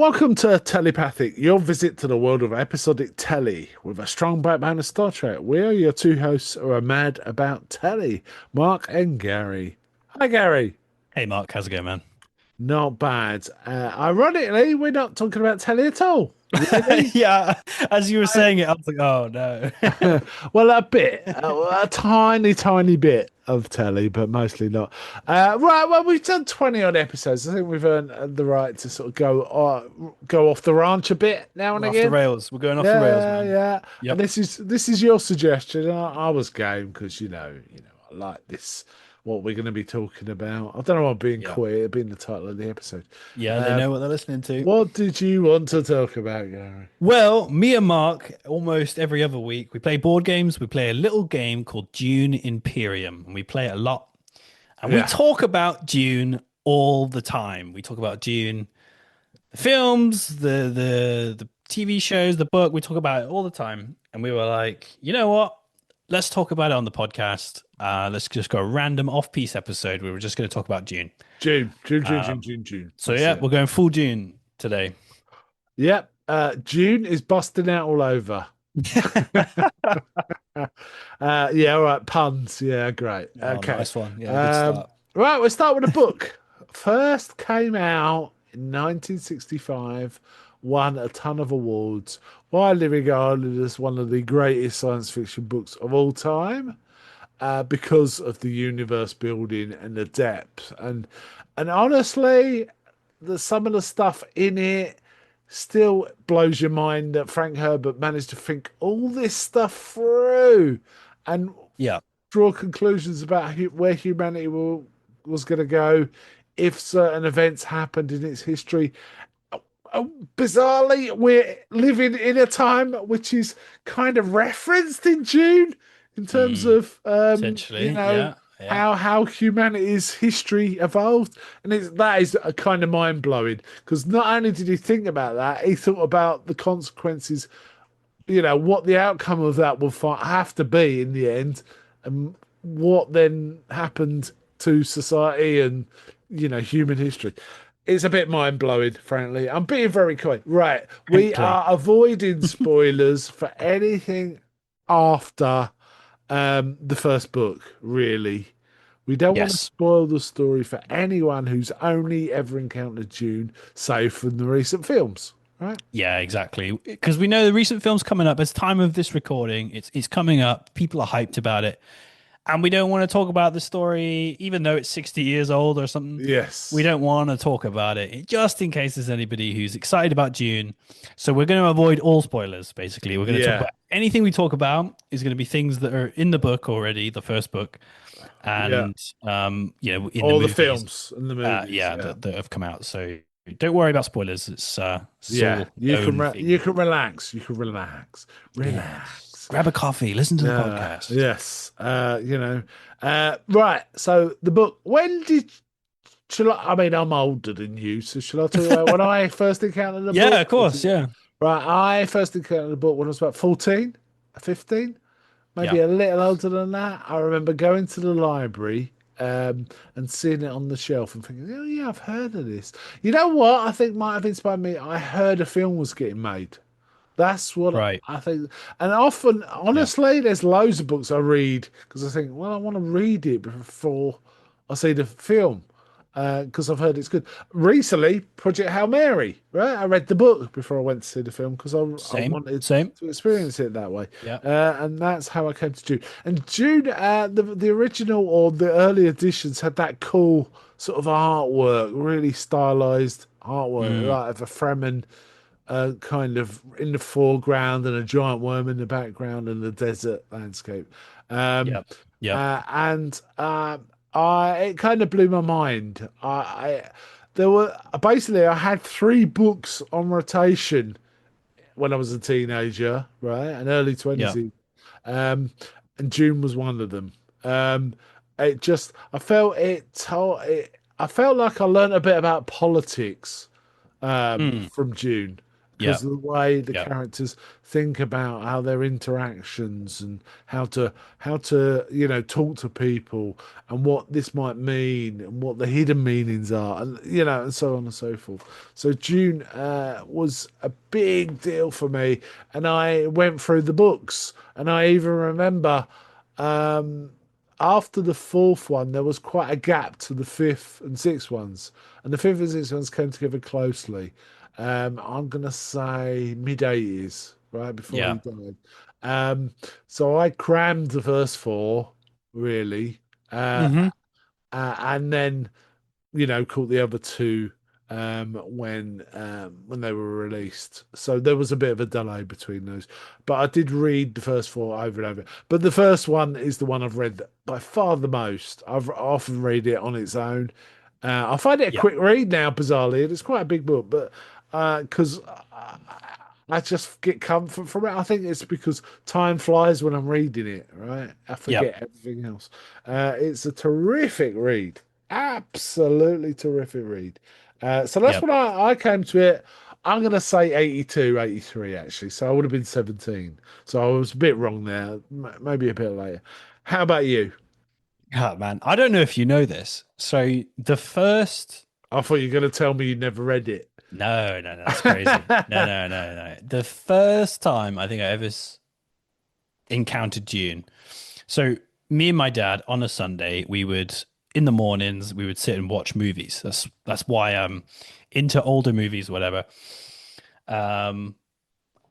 Welcome to Tellypathic, your visit to the world of episodic telly with a strong backbone of Star Trek. We are your two hosts who are mad about telly, Mark and Gary. Hi, Gary. Hey Mark, how's it going, man? Not bad. Ironically, we're not talking about telly at all. Really? Yeah, as you were saying it, I was like, oh no. Well, a bit, a tiny, tiny bit of telly, but mostly not. Right, well, we've done 20 odd episodes. I think we've earned the right to sort of go off the ranch a bit now and We're off the again. rails. We're going off the rails, Yeah, man. yeah. And Yep. this is your suggestion. I was game because I like this. What we're going to be talking about. I don't know. I'm being Yeah. coy. It'll be in the title of the episode. Yeah, they Uh, know what they're listening to. what did you want to talk about, Gary? Well, me and Mark, almost every other week, we play board games. We play a little game called Dune Imperium, and we play it a lot. And we Yeah, talk about Dune all the time. We talk about Dune, the films, the TV shows, the book. We talk about it all the time. And we were like, you know what? Let's talk about it on the podcast. Let's just go a random off-piece episode where we're just going to talk about Dune. June, June, June, June, Um, June, June. so That's yeah, it. we're going full Dune today. Yep. June is busting out all over. Yeah, all right. Puns. Yeah, great. Oh, Okay. nice one. Yeah, good Um, start. right, we'll start with a book. First came out in 1965, won a ton of awards, widely regarded as one of the greatest science fiction books of all time, because of the universe building and the depth. And honestly, some of the stuff in it still blows your mind that Frank Herbert managed to think all this stuff through and Yeah. draw conclusions about where humanity was going to go if certain events happened in its history. Bizarrely, we're living in a time which is kind of referenced in June in terms Mm, of potentially. Yeah. Yeah. how humanity's history evolved, and that is a kind of mind blowing because not only did he think about that, he thought about the consequences, what the outcome of that will have to be in the end, and what then happened to society and human history. It's a bit mind blowing, frankly. I'm being very quick. Right, we Frankly. are avoiding spoilers for anything after the first book. Really, we don't want to Yes. spoil the story for anyone who's only ever encountered June, save from the recent films. Right? Yeah, exactly. Because we know the recent film's coming up. As time of this recording, it's coming up. People are hyped about it. And we don't want to talk about the story, even though it's 60 years old or something. We Yes. don't want to talk about it, just in case there's anybody who's excited about June. So we're going to avoid all spoilers, basically. We're going to talk Yeah. about anything we talk about is going to be things that are in the book already, the first book, Yeah. and in the All the movies, films and the movies. yeah, Yeah. that have come out. So don't worry about spoilers. It's Yeah. all known You things. can relax. You can relax. Yes. Relax. Grab a coffee, listen to the podcast. Yes. Right. So the book. Shall I mean, I'm older than you, so shall I talk about when I first encountered the Yeah, book? of course. Yeah. Right. I first encountered the book when I was about 14, 15, maybe Yeah. a little older than that. I remember going to the library and seeing it on the shelf and thinking, oh, yeah, I've heard of this. You know what? I think might have inspired me. I heard a film was getting made. That's what Right. I think. And often, Yeah. honestly, there's loads of books I read because I think, well, I want to read it before I see the film because I've heard it's good. Recently, Project Hail Mary, right? I read the book before I went to see the film because I Same. wanted Same. to experience it that way. Yeah. And that's how I came to June. And June, the original or the early editions had that cool sort of artwork, really stylized artwork, Mm. like of a Fremen kind of in the foreground and a giant worm in the background and the desert landscape. Um, Yep. Yep. and I it kind of blew my mind. There were basically I had three books on rotation when I was a teenager, right, and early Yep. 20s, um, and June was one of them. Um, it just I felt it told it. I felt like I learned a bit about politics Mm. from June Yeah. because of the way the Yeah. characters think about how their interactions and how to talk to people and what this might mean and what the hidden meanings are, and and so on and so forth. So Dune was a big deal for me, and I went through the books, and I even remember. Um, After the fourth one, there was quite a gap to the fifth and sixth ones, and the fifth and sixth ones came together closely. I'm gonna say mid 80s, right before he Yeah. died. Um, so I crammed the first four, really, uh, Hmm. and then caught the other two when they were released. So there was a bit of a delay between those. But I did read the first four over and over. But the first one is the one I've read by far the most. I've often read it on its own. I find it a Yeah. quick read now, bizarrely. And it's quite a big book, but because I just get comfort from it. I think it's because time flies when I'm reading it, right? I Yeah. forget everything else. It's a terrific read. Absolutely terrific read. So that's Yeah. when I came to it. I'm going to say 82, 83, actually. So I would have been 17. So I was a bit wrong there, maybe a bit later. How about you? Oh, man. I don't know if you know this. So the first. I thought you were going to tell me you never read it. No, no, no, that's crazy. No, no, no, no. The first time I think I ever encountered Dune. So me and my dad on a Sunday, we would in the mornings we would sit and watch movies. That's why I'm into older movies, whatever. Um,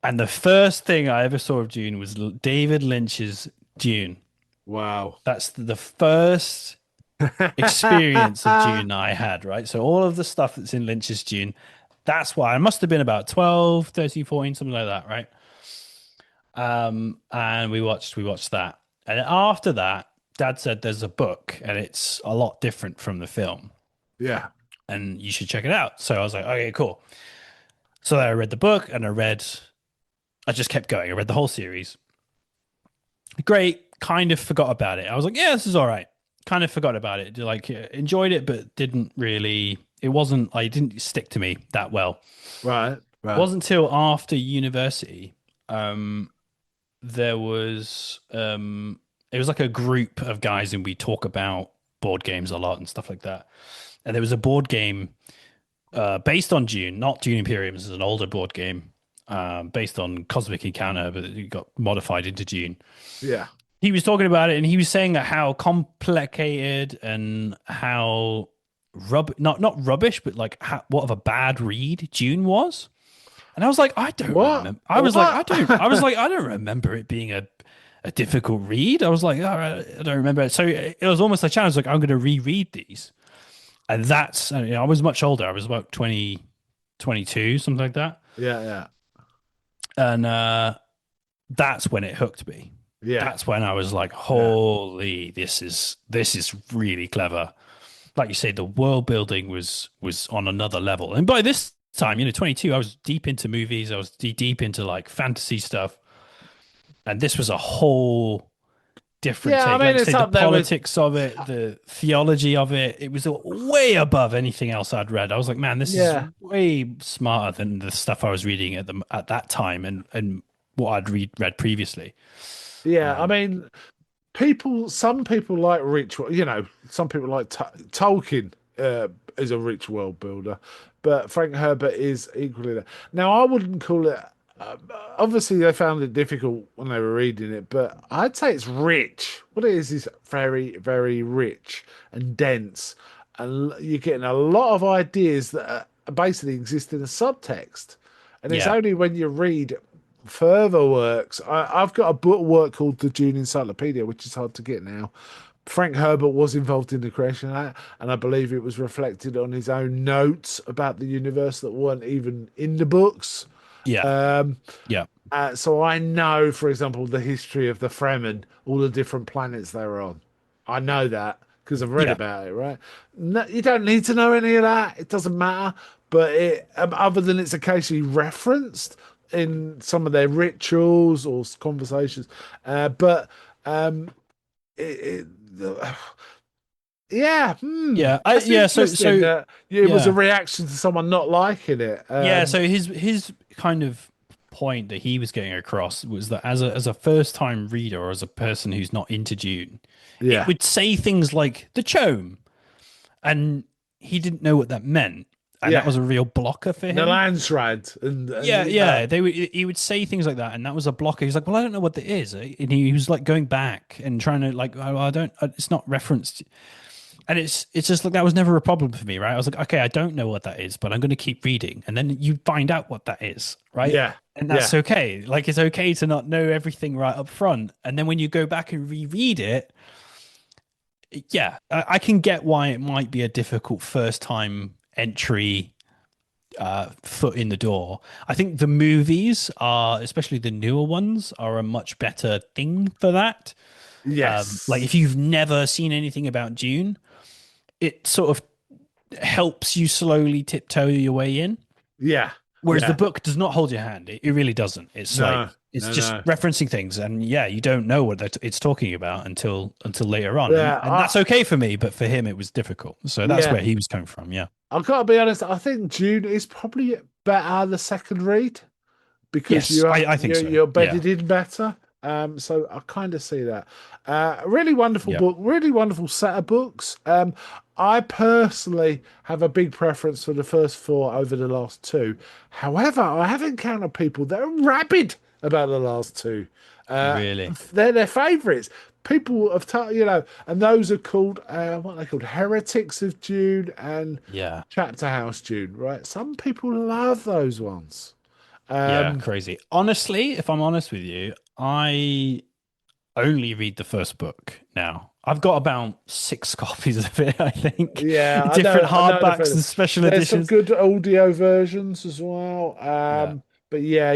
and the first thing I ever saw of Dune was David Lynch's Dune. Wow. That's the first experience of Dune I had, right? So all of the stuff that's in Lynch's Dune, that's why I must have been about 12, 13, 14, something like that, right? And we watched that. And after that, Dad said there's a book and it's a lot different from the film Yeah. and you should check it out. So I was like, okay, cool. So I read the book and I just kept going. I read the whole series. Great. Kind of forgot about it. I was like, yeah, this is all right. Kind of forgot about it. Like, enjoyed it, but didn't really, it didn't stick to me that well. Right. It Right. wasn't until after university, um, there was, it was like a group of guys and we talk about board games a lot and stuff like that. And there was a board game based on Dune, not Dune Imperium. This is an older board game based on Cosmic Encounter, but it got modified into Dune. Yeah. He was talking about it and he was saying how complicated and how not rubbish, but like what of a bad read Dune was. And I was like, I don't What? remember. I was like, What? I don't remember it being a difficult read. I was like, all right, I don't remember it. So it was almost a challenge. Like, I'm going to reread these. And that's, I was much older. I was about 20, 22, something like that. Yeah. Yeah. And that's when it hooked me. Yeah. That's when I was like, Yeah. holy, this is really clever. Like you say, the world building was on another level. And by this time, 22, I was deep into movies. I was deep into like fantasy stuff. And this was a whole different Yeah. I take. Like mean, you it's say, the up there with. politics of it, the theology of it, it was way above anything else I'd read. I was like, man, this is Yeah. way smarter than the stuff I was reading at that time and what I'd read previously. Yeah. I Um, mean, some people like some people like Tolkien is a rich world builder, but Frank Herbert is equally there. Now, I wouldn't call it. Obviously, they found it difficult when they were reading it, but I'd say it's rich. What it is very, very rich and dense, and you're getting a lot of ideas that basically exist in a subtext. And it's yeah, only when you read further works. I've got a book work called the Dune Encyclopedia, which is hard to get now. Frank Herbert was involved in the creation of that, and I believe it was reflected on his own notes about the universe that weren't even in the books. yeah, Um, yeah, so I know, for example, the history of the Fremen, all the different planets they were on. I know that because I've read yeah, about it, right? No, you don't need to know any of that. It doesn't matter. But other than it's occasionally referenced in some of their rituals or conversations, but um, it, it, Yeah, that's Yeah. interesting that it was a Yeah, reaction to someone not liking it. yeah. So his kind of point that he was getting across was that as a first time reader or as a person who's not into Dune, it Yeah, would say things like the chome, and he didn't know what that meant, and that yeah, was a real blocker for the him. Landsrad, and Yeah, yeah. He would say things like that, and that was a blocker. He's like, "Well, I don't know what that is," and he was like going back and trying to like, "Oh, I don't. It's not referenced." And it's just like that was never a problem for me, right? I was like, "Okay, I don't know what that is, but I'm going to keep reading," and then you find out what that is, right? yeah, And that's yeah, okay. Like it's okay to not know everything right up front, and then when you go back and reread it, yeah, I can get why it might be a difficult first time entry foot in the door. I think the movies are, especially the newer ones, are a much better thing for that. Like yes, if you've never seen anything about Dune, it sort of helps you slowly tiptoe your way in. yeah, Whereas the yeah. book does not hold your hand. It really doesn't. It's like No, it's no, just no. referencing things, and yeah, you don't know what it's talking about until later on, Yeah, and that's okay for me. But for him, it was difficult. So that's yeah. where he was coming from. Yeah. I've got to be honest. I think June is probably better the second read because Yes, I think so. you're Yeah. bedded in better. So I kind of see that. Really wonderful Yeah. book, really wonderful set of books. I personally have a big preference for the first four over the last two. However, I have encountered people that are rabid about the last two. Uh, Really. they're their favourites. People have, and those are called what are they called? Heretics of June and Yeah. Chapter House June, right? Some people love those ones. Yeah, Um, crazy. Honestly, if I'm honest with you, I only read the first book now. I've got about six copies of it, I think. Yeah, Different I know the hardbacks feeling. and special There's some editions. good audio versions as well. Yeah. But yeah,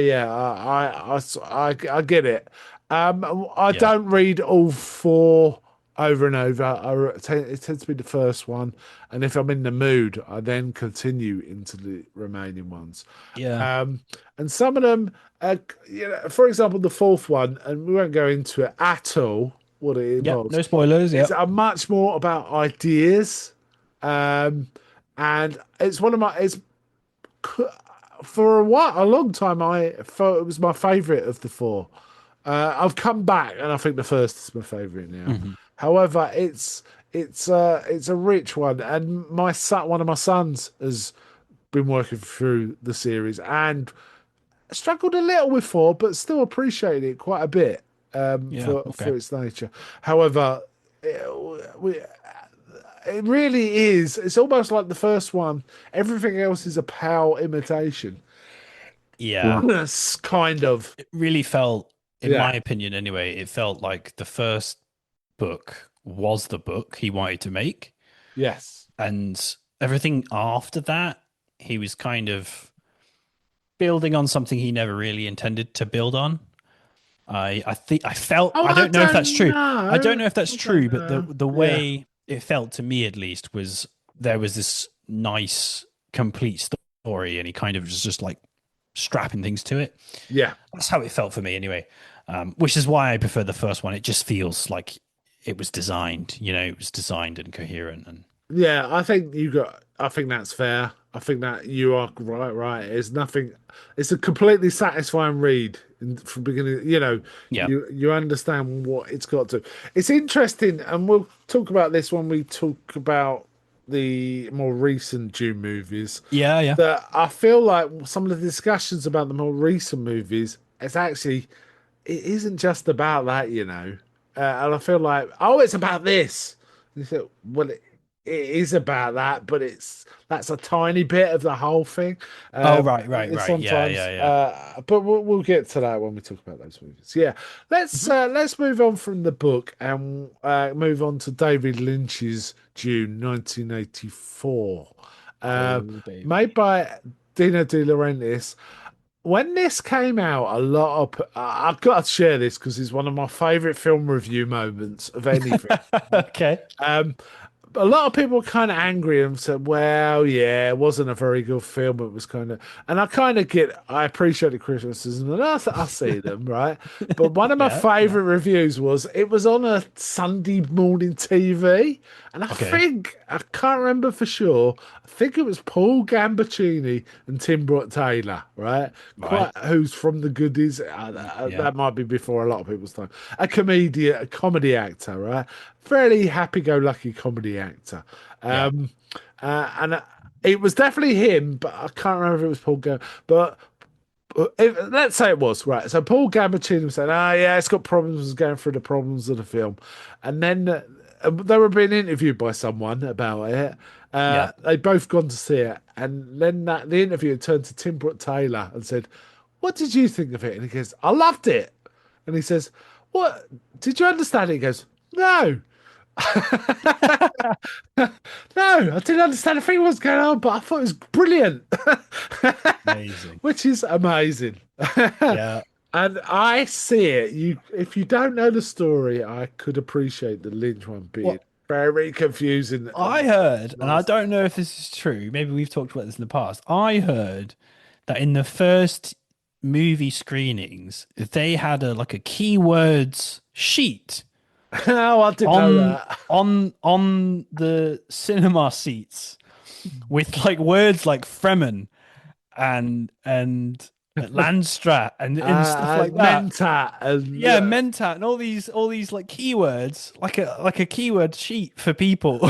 I get it. I Yeah. don't read all four over and over. It tends to be the first one, and if I'm in the mood, I then continue into the remaining ones. Yeah. Um, and some of them, for example, the fourth one, and we won't go into it at all what it Yep. involves. No spoilers. It's Yep. a much more about ideas, um, and it's one of my. It's for a long time. I thought it was my favourite of the four. I've come back, and I think the first is my favourite now. Hmm. However, it's a rich one, and my son, one of my sons, has been working through the series and struggled a little with four, but still appreciated it quite a bit Yeah. Okay. for its nature. However, it really is. It's almost like the first one. Everything else is a pale imitation. Yeah. Yes, kind of. It really felt, in my Yeah. opinion anyway, it felt like the first book was the book he wanted to make. Yes. And everything after that, he was kind of building on something he never really intended to build on. I think I felt Oh, I I don't know if that's don't true. I don't know. know if that's I don't true, but know. the Yeah. way it felt to me at least was there was this nice complete story, and he kind of was just like strapping things to it. Yeah. That's how it felt for me anyway. Which is why I prefer the first one. It just feels like it was designed, it was designed and coherent and Yeah, I think you got. I think that's fair. I think that you are right. Right. It's nothing. It's a completely satisfying read from beginning. yeah. You understand what it's got to. It's interesting, and we'll talk about this when we talk about the more recent Dune movies. Yeah, yeah. That I feel like some of the discussions about the more recent movies, it isn't just about that. And I feel like, oh, it's about this. And you think, well, it is about that, but that's a tiny bit of the whole thing. Oh, right, right, It's right. Yeah, sometimes, yeah, yeah. but we'll get to that when we talk about those movies. Yeah, Mhm. let's move on from the book and move on to David Lynch's Dune, 1984, uh, Oh, baby. made by Dino De Laurentiis. When this came out, a lot of I've got to share this because it's one of my favorite film review moments of anything. Okay. Um, a lot of people were kind of angry and said, "Well, yeah, it wasn't a very good film. It was kind of," and I kind of I appreciate the criticism, and I see them, right? But one of my Yeah, yeah. favorite reviews was it was on a Sunday morning TV, and Okay. I can't remember for sure. I think it was Paul Gambaccini and Tim Brooke Taylor, right? Right. Quite who's from the goodies. Yeah. That might be before a lot of people's time. A comedian, a comedy actor, right? Fairly happy-go-lucky comedy actor. Yeah. Um, and it was definitely him, but I can't remember if it was Paul Gam. But let's say it was right. So Paul Gambaccini was saying, "Ah, yeah, it's got problems." Was going through the problems of the film, and then they were being interviewed by someone about it. Yeah. They both gone to see it, and then the interviewer turned to Tim Brooke Taylor and said, "What did you think of it?" And he goes, "I loved it." And he says, "What did you understand it?" He goes, "No." No, I didn't understand a thing what was going on, but I thought it was brilliant, Amazing. which is amazing. Yeah. And I see it. If you don't know the story, I could appreciate the Lynch one being Well, very confusing. I heard, and I Last, don't know if this is true, maybe we've talked about this in the past. I heard that in the first movie screenings, they had a like a keywords sheet oh, I didn't know on that. the cinema seats with like words like Fremen and Landstrat and stuff like that. Mentat and Yeah, Mentat and all these like keywords, like a keyword sheet for people.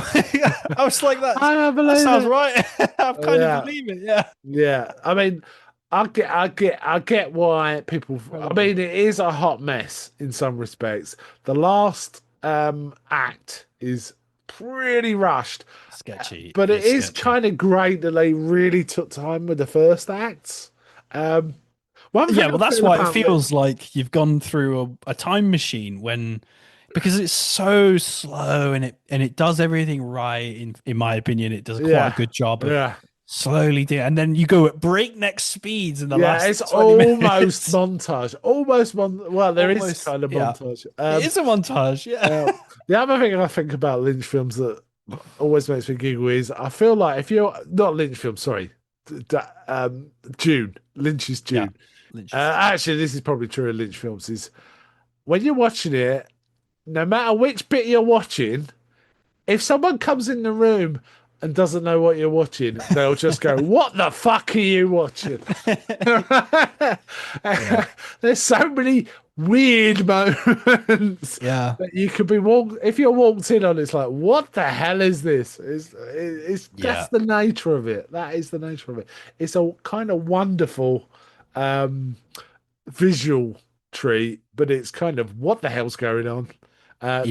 I was like, I don't that believe sounds it. right. I kind of Yeah, believe it. Yeah, yeah. I mean, I get why people. I incredible. mean, it is a hot mess in some respects. The last act is pretty rushed, Sketchy. but it It's is sketchy. kind of great that they really took time with the first acts. Um, one Yeah, thing well, I that's feel why it about it, feels like you've gone through a time machine because it's so slow and it does everything right. In my opinion, it does quite a yeah, good job of yeah. slowly doing, and then you go at breakneck speeds in the Yeah, last it's 20 almost minutes. montage. Almost well, there is Almost, kind of yeah. montage. It is a montage, yeah. Uh, the other thing I think about Lynch films that always makes me giggle is I feel like if you're not Lynch film, sorry, Dune, Lynch's Yeah. Dune. Lynch is Actually, this is probably true of Lynch films. Is when you're watching it, no matter which bit you're watching, if someone comes in the room and doesn't know what you're watching, they'll just go, "What the fuck are you watching?" Yeah. There's so many weird moments Yeah. that you could be walked. If you're walked in on, it's like, "What the hell is this?" It's that's Yeah. the nature of it. That is the nature of it. It's a kind of wonderful um, visual treat, but it's kind of what the hell's going on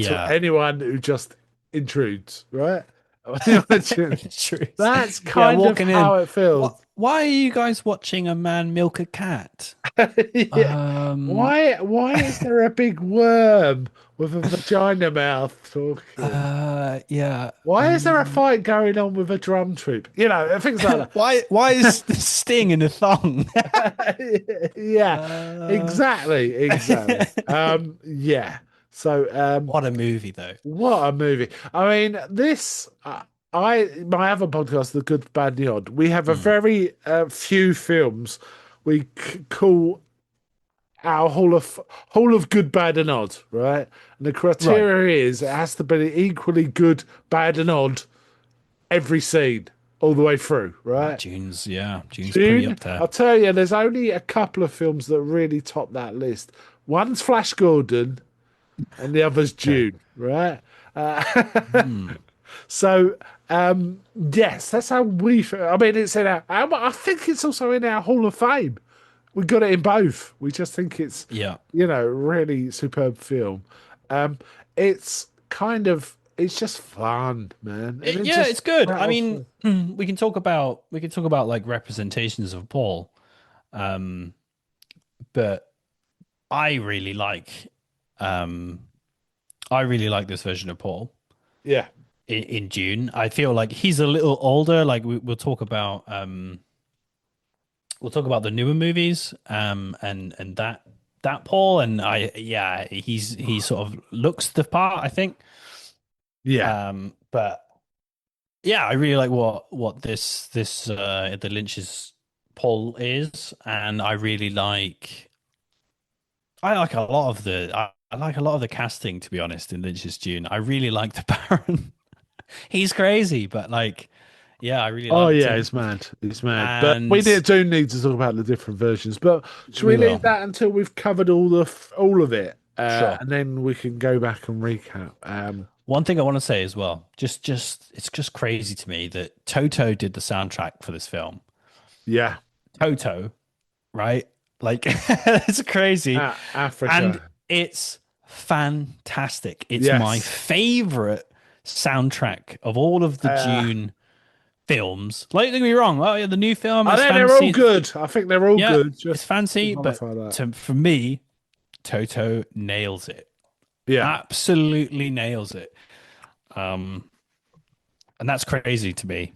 to Yeah. anyone who just intrudes, right? Imagine Truth. that's Yeah, kind of walking in. how it feels. Why are you guys watching a man milk a cat? Yeah. Um, Why is there a big worm with a vagina mouth talking? yeah. Why is there a fight going on with a drum troupe? You know, things like Why is the sting in a thong? that. Yeah, Uh, exactly, exactly. Yeah. So, what a movie though. what a movie. I mean, this my other podcast, The Good, Bad, the Odd, we have a Mm, very few films we call our Hall of Good, Bad, and Odd, right? And the right. criteria is it has to be equally good, bad, and odd every scene all the way through, right? June's yeah, June's pretty Dune, up there. I'll tell you, there's only a couple of films that really top that list. One's Flash Gordon, and the other's Okay. Dune, right? Hmm. So, yes, that's how we feel. I mean, it's in I think it's also in our Hall of Fame. We got it in both. We just think it's, Yeah. really superb film. Um, it's it's just fun, man, and it Yeah, just it's good. I rattles mean, through. we can talk about like representations of Paul. Um, but I really like um I really like this version of Paul Yeah, in June. I feel like he's a little older. Like we'll talk about the newer movies and that Paul and I yeah, he sort of looks the part, I think. yeah, But yeah, I really like what this the Lynch's pull is, and I like a lot of I like a lot of the casting, to be honest, in Lynch's Dune. I really like the Baron. He's crazy, but like, yeah, I really Oh liked yeah, him. it's mad. It's mad. But we And do need to talk about the different versions. But should we we leave will. that until we've covered all of it, Sure. and then we can go back and recap? One thing I want to say as well, just it's just crazy to me that Toto did the soundtrack for this film. Yeah, Toto, right? Like it's crazy. And Africa. it's fantastic. It's my Yes. favorite soundtrack of all of the Uh, Dune films. Like, don't get me wrong. Oh, yeah, the new film I is think they're all fancy. good. I think they're all Yeah, good. it's Just to fancy, but qualify that. for me, Toto nails it. Yeah. Absolutely nails it. Um, and that's crazy to me.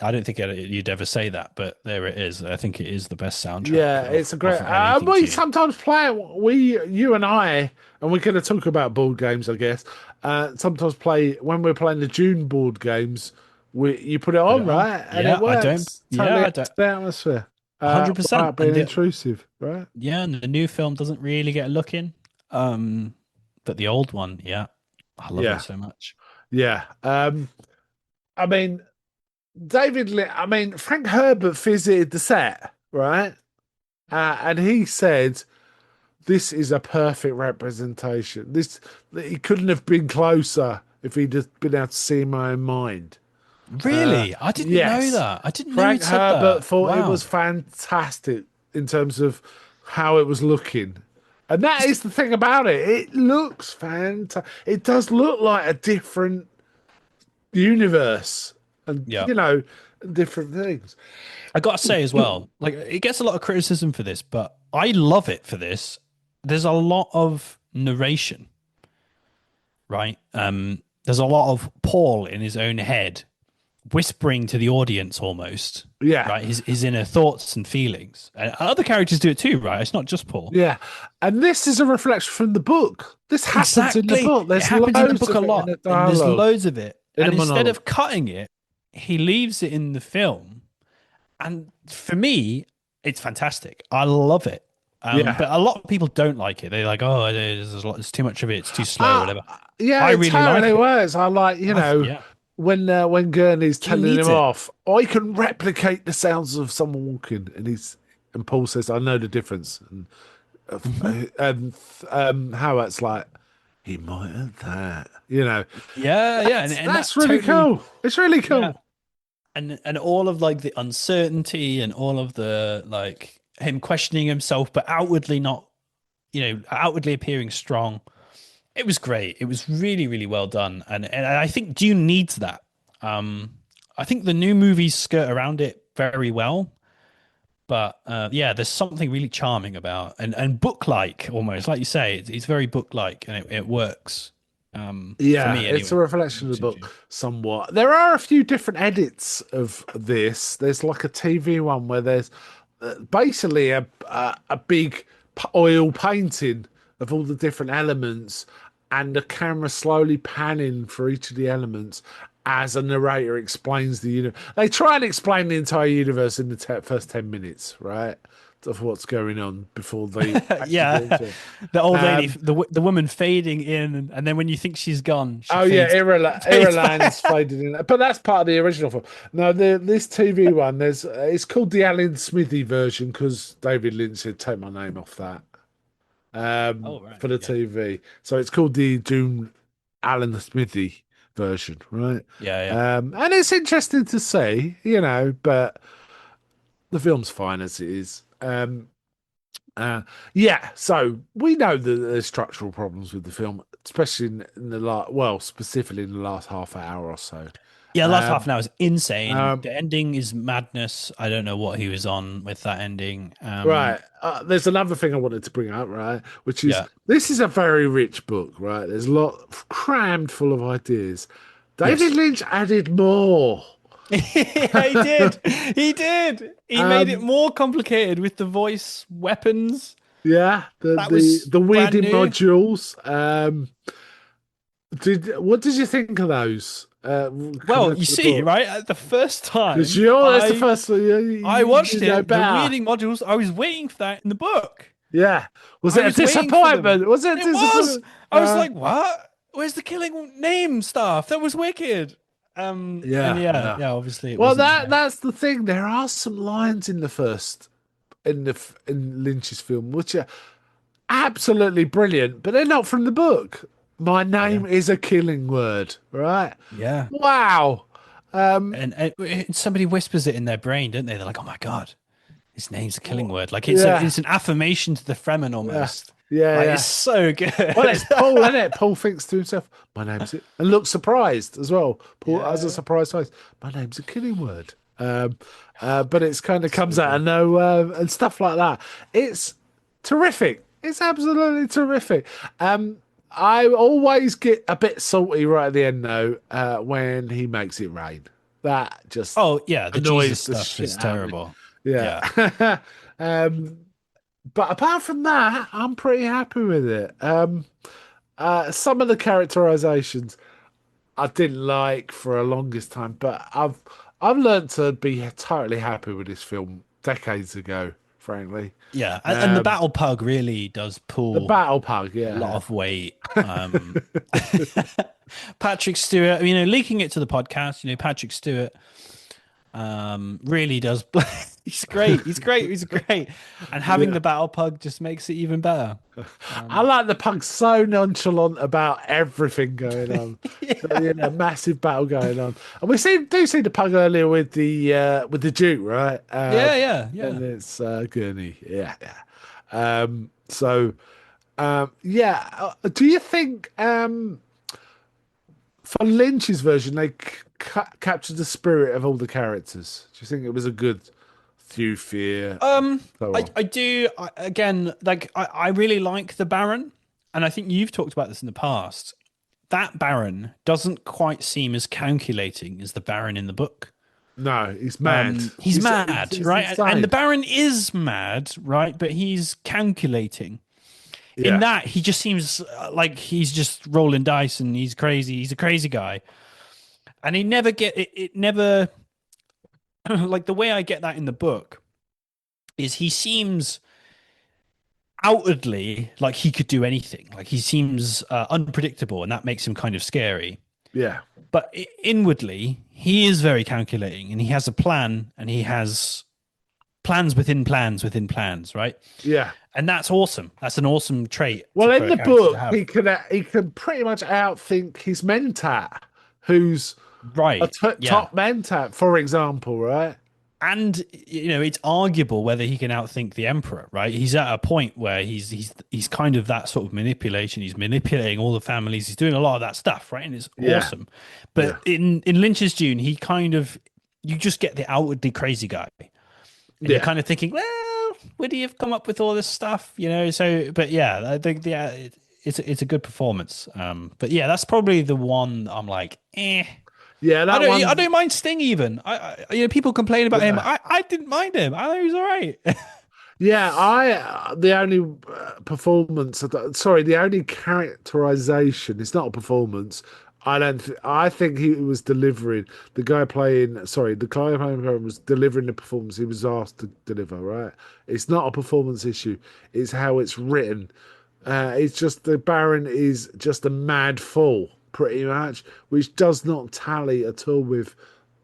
I don't think you'd ever say that, but there it is. I think it is the best soundtrack Yeah, it's a great. of anything We Dune. sometimes play it. You and I, and we're going to talk about board games, I guess. Sometimes play when we're playing the June board games. You put it Put it on, on. right, and it Yeah, I don't. works. Yeah, Totally I adds don't. to the atmosphere, 100%. without being intrusive, right? And the new film doesn't really get a look in. But the old one, yeah, I love it Yeah, so much. yeah. I mean, I mean, Frank Herbert visited the set, right, and he said, this is a perfect representation. This He couldn't have been closer if he'd just been able to see my own mind. Really? I didn't know Yes, that. I didn't know Frank he'd said Herbert that. thought it was Wow. fantastic in terms of how it was looking. And that is the thing about it. It looks fantastic. It does look like a different universe and, Yeah. different things. I gotta say as well, like it gets a lot of criticism for this, but I love it for this. There's a lot of narration, right? There's a lot of Paul in his own head whispering to the audience almost, Yeah. right? His inner thoughts and feelings. And other characters do it too, right? It's not just Paul. Yeah. And this is a reflection from the book. This happens in the Exactly. book. It There's happens in the loads book a of it in lot, the and there's dialogue, loads of it. in a And instead monologue. of cutting it, he leaves it in the film. And for me, it's fantastic. I love it. Yeah. But a lot of people don't like it. They're like, "Oh, there's too much of it. It's too slow, or Uh, whatever." yeah, I it really like totally it. works. I like, Yeah, when Gurney's Dune telling him needs it. off, I can replicate the sounds of someone walking, and Paul says, I know the difference. And Howard's like, he might have that. Yeah, and That's that really totally, cool. It's really yeah, cool. and all of like the uncertainty and all of the like him questioning himself, but outwardly not, outwardly appearing strong. It was great. It was really, really well done, and I think Dune needs that. I think the new movies skirt around it very well, but yeah, there's something really charming about and book like almost like you say. It's very book like, and it works for Yeah, me it's a anyway. reflection of the book somewhat. There are a few different edits of this. There's like a TV one where there's basically a big oil painting of all the different elements, and the camera slowly panning for each of the elements as a narrator explains the universe. They try and explain the entire universe in the first 10 minutes, right, of what's going on before they actually get Yeah, into it. the old lady, Um, the woman fading in, and then when you think she's gone, she Oh yeah, fades Irulan's back. faded in, but that's part of the original film. No, this TV one, it's called the Alan Smithy version because David Lynch said take my name off that Oh right, for the okay. TV. So it's called the Dune Alan Smithy version, right? Yeah, yeah. And it's interesting to see, but the film's fine as it is. Uh, yeah, so we know that there's structural problems with the film, especially in the specifically in the last half hour or so. Yeah, the last half Um, an hour is insane. um, The ending is madness. I don't know what he was on with that ending. right. There's another thing I wanted to bring up, right, which is Yeah. this is a very rich book, right? There's a lot crammed full of ideas. David Yes. Lynch added more. Yeah, he did. He did. He made it Um, more complicated with the voice weapons. yeah, the That the was the brand weirding new. modules. What did you think of those? coming Well, you into the see, book? right? The first Because time that's the first one I you watched know it, the better. reading modules, I was waiting for that in the book. Yeah. Was I it a was waiting for them. disappointment? Was it a It was. disappointment? I was like, what? Where's the killing name stuff? That was wicked. And Yeah, yeah, yeah. yeah, obviously it Well, wasn't there. that's the thing. There are some lines in the first in Lynch's film which are absolutely brilliant, but they're not from the book. My Yeah. name is a killing word, right? Yeah. Wow. And somebody whispers it in their brain, don't they? They're like, "Oh my God, his name's a killing word." Like Yeah, it's an affirmation to the Fremen yeah, almost. yeah, Like it's yeah. so Well, good. it's Paul, isn't it? Paul thinks to himself, "My name's it," and looks surprised as well. Paul has a Yeah. surprised face. My name's a killing word. But it's kind of So comes out of good. nowhere and stuff like that. It's terrific. It's absolutely terrific. I always get a bit salty right at the end though, when he makes it rain. That just Oh yeah, the Jesus annoys the stuff shit is out of me. terrible. Yeah. Yeah. um, but apart from that, I'm pretty happy with it. Some of the characterizations I didn't like for a longest time, but I've learned to be totally happy with this film decades ago, frankly. Yeah. And the Um, battle pug really does the pull battle pug, a lot yeah, of weight. Patrick Stewart, linking it to the podcast, Patrick Stewart really does he's great. He's great. He's great. And having yeah. the battle pug just makes it even better. I like the pug so nonchalant about everything going on. So, Yeah. yeah, massive battle going on, and we see the pug earlier with the Duke, right? Yeah, yeah, yeah. And it's Gurney, yeah, yeah. So yeah, do you think for Lynch's version they captured the spirit of all the characters? Do you think it was a good Thewfear and Um, so I on? I do again like I really like the Baron, and I think you've talked about this in the past. That Baron doesn't quite seem as calculating as the Baron in the book. No, he's mad. He's mad, He's right? And the insane. Baron is mad, right? But he's calculating. In Yeah, that, he just seems like he's just rolling dice and he's crazy. He's a crazy guy, and he never get it. It never like the way I get that in the book is he seems outwardly like he could do anything. Like he seems unpredictable, and that makes him kind of scary. yeah, But inwardly, he is very calculating, and he has a plan, and he has plans within plans, right? yeah. And that's awesome. That's an awesome trait Well, for in a the character to book, have. he can pretty much outthink his mentat, who's a Right. Yeah. top mentat, for example, right? And it's arguable whether he can outthink the emperor, right? He's at a point where he's kind of that sort of manipulation. He's manipulating all the families. He's doing a lot of that stuff, right? And it's Yeah, awesome. yeah, But in Lynch's Dune, he kind of you just get the outwardly crazy guy, and you're yeah, kind of thinking, well, would he have come up with all this stuff? So, but yeah, I think it's a good performance. But yeah, that's probably the one I'm like, eh. yeah. I That don't. I one's don't mind Sting even. People complain about him. yeah, I didn't mind him. I thought he was all right. yeah. I the only performance, sorry, the only characterization. It's not a performance. I don't. I think he was delivering the guy playing. Sorry, the guy playing was delivering the performance he was asked to deliver. Right. It's not a performance issue. It's how it's written. It's just the Baron is just a mad fool, pretty much, which does not tally at all with,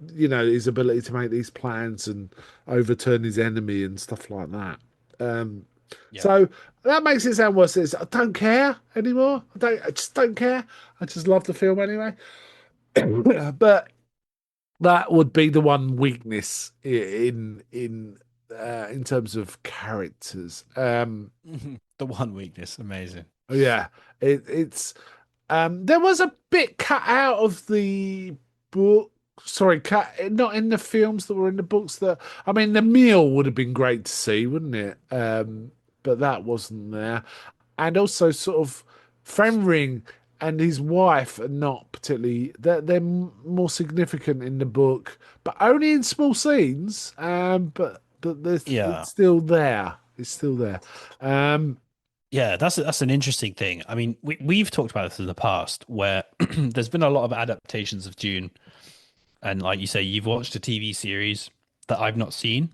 his ability to make these plans and overturn his enemy and stuff like that. Um, Yeah. so that makes it sound worse. I don't care anymore. I just don't care. I just love the film anyway. But that would be the one weakness in terms of characters. The one weakness, amazing. Yeah, it's there was a bit cut out of the book. Sorry, cut not in the films that were in the books. That I mean, the meal would have been great to see, wouldn't it? But that wasn't there, and also sort of Fenring and his wife are not particularly. They're more significant in the book, but only in small scenes. But Yeah. it's still there. It's still there. Um, Yeah, that's an interesting thing. I mean, we've talked about this in the past where there's been a lot of adaptations of Dune, and like you say, you've watched a TV series that I've not seen.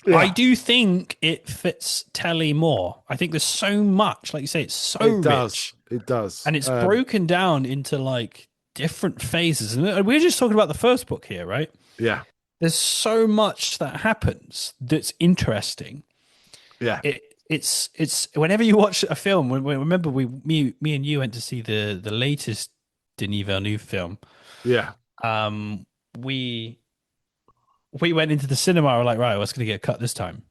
I Yeah, do think it fits Telly more. I think there's so much, like you say, it's so it does. rich It does. and it's broken down into like different phases. And we're just talking about the first book here, right? Yeah, There's so much that happens that's interesting. yeah, It's whenever you watch a film. Remember me and you went to see the latest Denis Villeneuve film. yeah, Um, we we went into the cinema. We're like, right, what's going to get cut this time?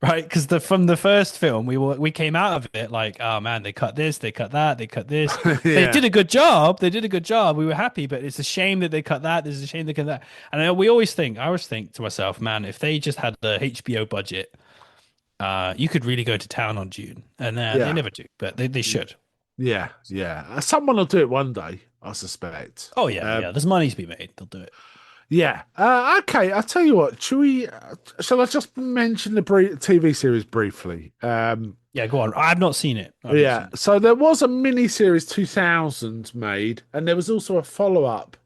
Right, because the from the first film, we came out of it like, oh man, they cut this, they cut that, they cut this. They yeah, did a good job. They did a good job. We were happy, but it's a shame that they cut that. There's a shame they cut that. And I always think to myself, man, if they just had the HBO budget, you could really go to town on Dune, and they yeah, never do, but they should. yeah, yeah. Someone will do it one day, I suspect. Oh yeah, yeah. There's money to be made. They'll do it. Yeah. Okay. I'll tell you what. Shall I just mention the TV series briefly? Yeah, go on. I've not seen it. I've not Yeah. seen it. So there was a mini series 2000 made, and there was also a follow up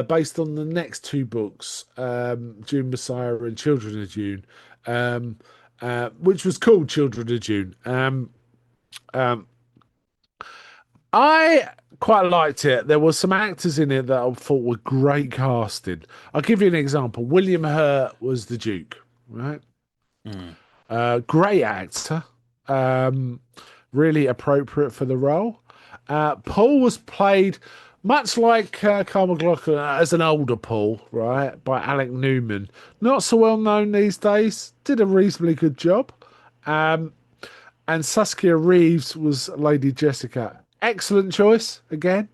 based on the next two books, Dune Messiah and Children of Dune, um, which was called Children of Dune. Um, I quite liked it. There was some actors in it that I thought were great casting. I'll give you an example. William Hurt was the Duke, right? Mm. Great actor, um, really appropriate for the role. Paul was played much like Carl McLaughlin as an older Paul, right, by Alec Newman. Not so well known these days. Did a reasonably good job. Um, and Saskia Reeves was Lady Jessica. Excellent choice again.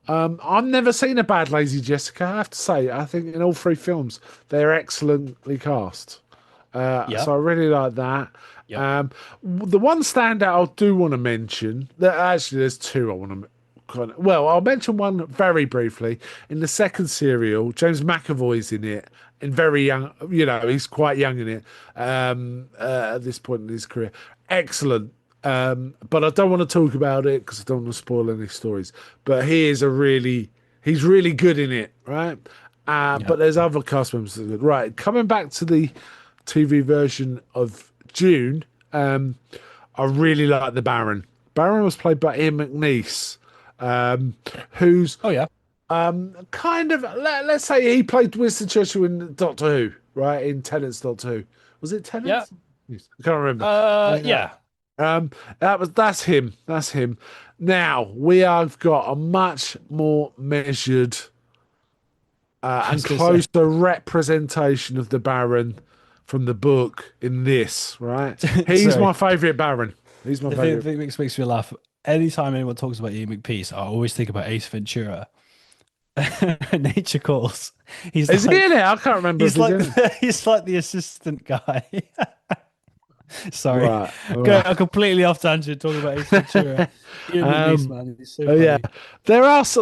I've never seen a bad Lady Jessica, I have to say. I think in all three films they're excellently cast. So I Yep. really like that. Yep. The one standout I do want to mention, that actually there's two I want to well, I'll mention one very briefly. In the second serial, James McAvoy's in it, and very young. He's quite young in it at this point in his career. Excellent. But I don't want to talk about it because I don't want to spoil any stories. But he's really good in it, right? But Yep. there's other cast members that are good. Right, coming back to the TV version of Dune, I really like the Baron. Baron was played by Ian McNeice, who's Oh yeah. kind of let's say he played Winston Churchill in Doctor Who, right? In Tennant's Doctor Who. Was it Yeah. Tennant's? Yes, I can't remember. Yeah. That's him. That's him. Now we have got a much more measured I and was gonna say. closer representation of the Baron from the book in this, right? He's Sorry. my favourite Baron. He's my The thing favourite. that makes me laugh. Anytime anyone talks about Ian McPeace, I always think about Ace Ventura. Nature Calls. He's Is he like in it? I can't remember if he's in it. he's like the assistant guy. Sorry, Right, go right. I'm completely off tangent talking about Ace Ventura. Ian McNeice, Um, man, he's so oh yeah, funny.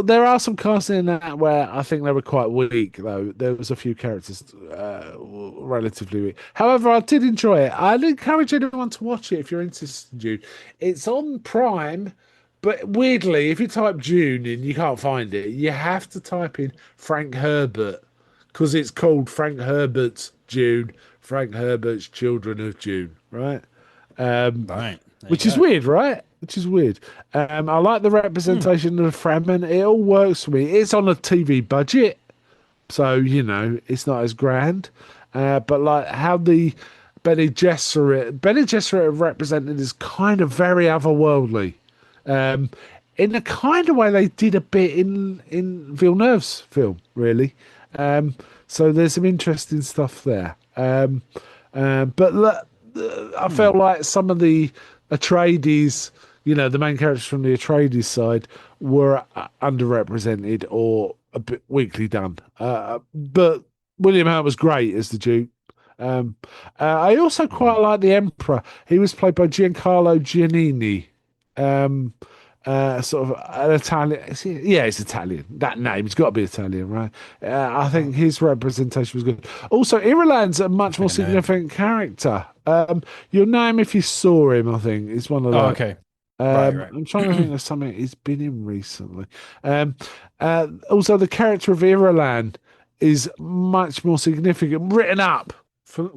there are some casting in that where I think they were quite weak though. There was a few characters relatively weak. However, I did enjoy it. I'd encourage anyone to watch it if you're interested in June. It's on Prime, but weirdly, if you type June in, you can't find it. You have to type in Frank Herbert because it's called Frank Herbert's June. Frank Herbert's Children of June, right? Um, Right, there you which is go. weird, right? Which is weird. I like the Hmm. representation of the Fremen. It all works for me. It's on a TV budget, so it's not as grand. But like how the Bene Gesserit are represented is kind of very otherworldly, um, in the kind of way they did a bit in Villeneuve's film, really. So there's some interesting stuff there. But I felt Hmm. like some of the Atreides, the main characters from the Atreides side, were underrepresented or a bit weakly done. But William Hurt was great as the Duke. Um, I also quite Hmm. like the Emperor. He was played by Giancarlo Giannini. Um, sort of an Italian. Yeah, it's Italian. That name's got to be Italian, right? I think Oh, his representation was good. Also, Irulan's a I much more think I know him. significant character. You'll know him if you saw him. I think it's one of Oh, those. okay. Right, right. I'm trying to think of something he's been in recently. Um, Also, the character of Irulan is much more significant, written up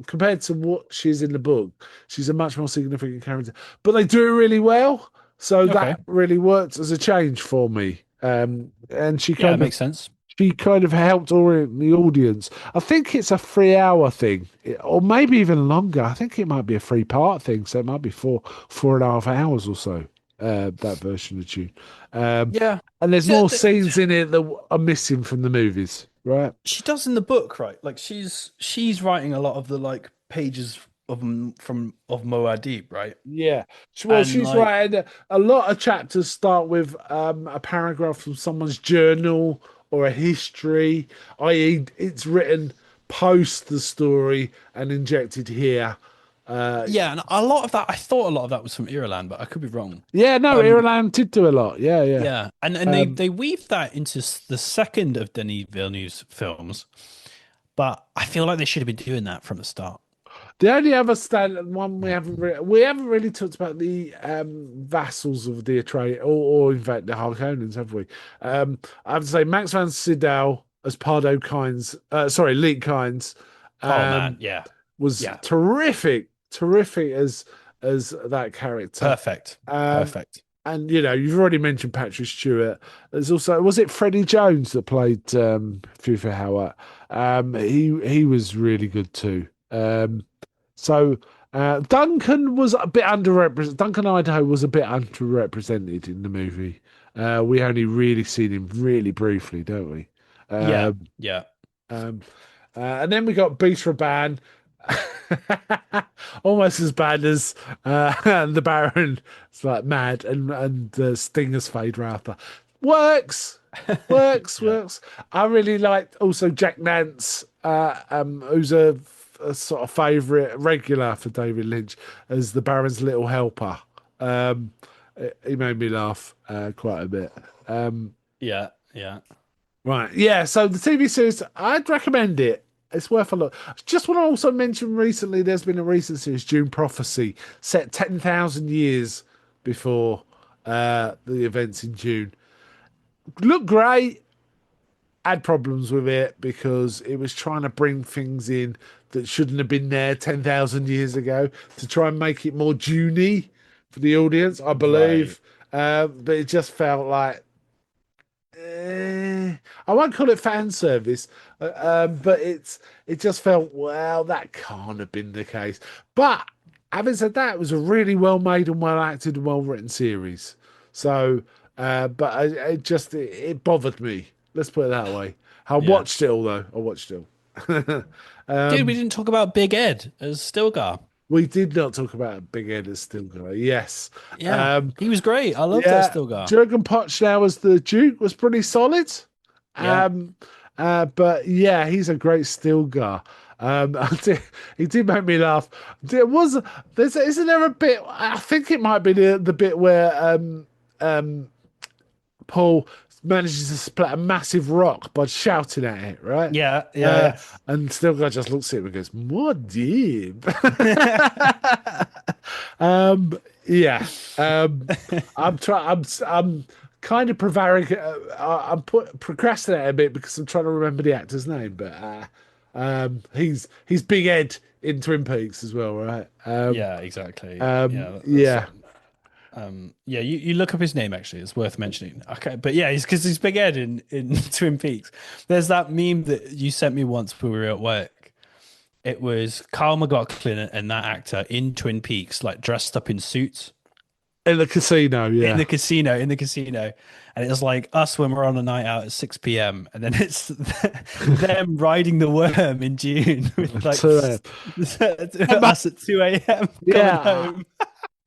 compared to what she's in the book. She's a much more significant character, but they do it really well. So Okay. that really worked as a change for me. And Yeah, it makes sense. she kind of helped orient the audience. I think it's a 3 hour thing, or maybe even longer. I think it might be a 3 part thing, so it might be 4.5 hours or so. That version of Tune. Um, Yeah. and there's So more scenes in it that are missing from the movies, right? she does in the book, right? Like she's writing a lot of the like pages of from of Moadib, right? Yeah. Well, And she's like, writing a lot of chapters start with a paragraph from someone's journal or a history, i.e., it's written post the story and injected here. Uh, yeah, and a lot of that, I thought a lot of that was from Ireland, but I could be wrong. yeah, no, Um, Ireland did do a lot. Yeah, yeah. yeah, and Um, they weave that into the second of Denis Villeneuve's films, but I feel like they should have been doing that from the start. The only other stand one we haven't really talked about the vassals of the Atreides, or in fact the Harkonnens, have we? I have to say Max van Sydow as Pardo Kynes, sorry, Leek Kynes, Oh man, um, yeah, was yeah, terrific as that character. perfect, Um, perfect. and you've already mentioned Patrick Stewart. There's also, was it Freddie Jones that played Fufa Howard? He was really good too. So Duncan was a bit underrepresented. Duncan Idaho was a bit underrepresented in the movie. We only really seen him really briefly, don't we? Yeah, Um, yeah, um, and then we got Beast Raban, almost as bad as the Baron. It's like mad, and Stinger's Fade Rather works, yeah, works. I really liked also Jack Nance, who's a sort of favourite regular for David Lynch as the Baron's little helper. Um, he made me laugh quite a bit. yeah, yeah. Right. Yeah. So the TV series, I'd recommend it. It's worth a look. Just want to also mention recently, there's been a recent series, Dune Prophecy, set 10,000 years before the events in June. Looked great. Had problems with it because it was trying to bring things in that shouldn't have been there 10,000 years ago to try and make it more Juney for the audience, I Right. believe. But it just felt like eh, I won't call it fan service, but it just felt, well, that can't have been the case. But having said that, it was a really well made and well acted and well written series. So, but it bothered me. Let's put it that way. I Yeah. watched it all though. I watched it all. Dude, we um, didn't talk about Big Ed as Stilgar. we did not talk about Big Ed as still guy. Yes. Yeah. Um, He was great. I loved that Yeah, Stilgar. Jurgen Pochnow as the Duke was pretty solid. Yeah. Um, but yeah, he's a great still guy. He did make me laugh. Isn't there a bit? I think it might be the bit where um, Paul manages to split a massive rock by shouting at it, right? Yeah. Uh, Yeah. and still guy just looks at him and goes, "More deep." Yeah. Yeah. Um, I'm trying. I'm kind of prevaricating. Procrastinating a bit because I'm trying to remember the actor's name, but he's Big Ed in Twin Peaks as well, right? Yeah, exactly. Yeah, that's Yeah. yeah, you look up his name actually, it's worth mentioning. Okay, but yeah, he's because he's Big Ed in Twin Peaks. There's that meme that you sent me once when we were at work. It was Carl McLaughlin and that actor in Twin Peaks, like dressed up in suits In the casino, yeah. in the casino. And it was like us when we're on a night out at 6 p.m. And then it's them riding the worm in June with like So, us at 2 a.m. coming yeah. home.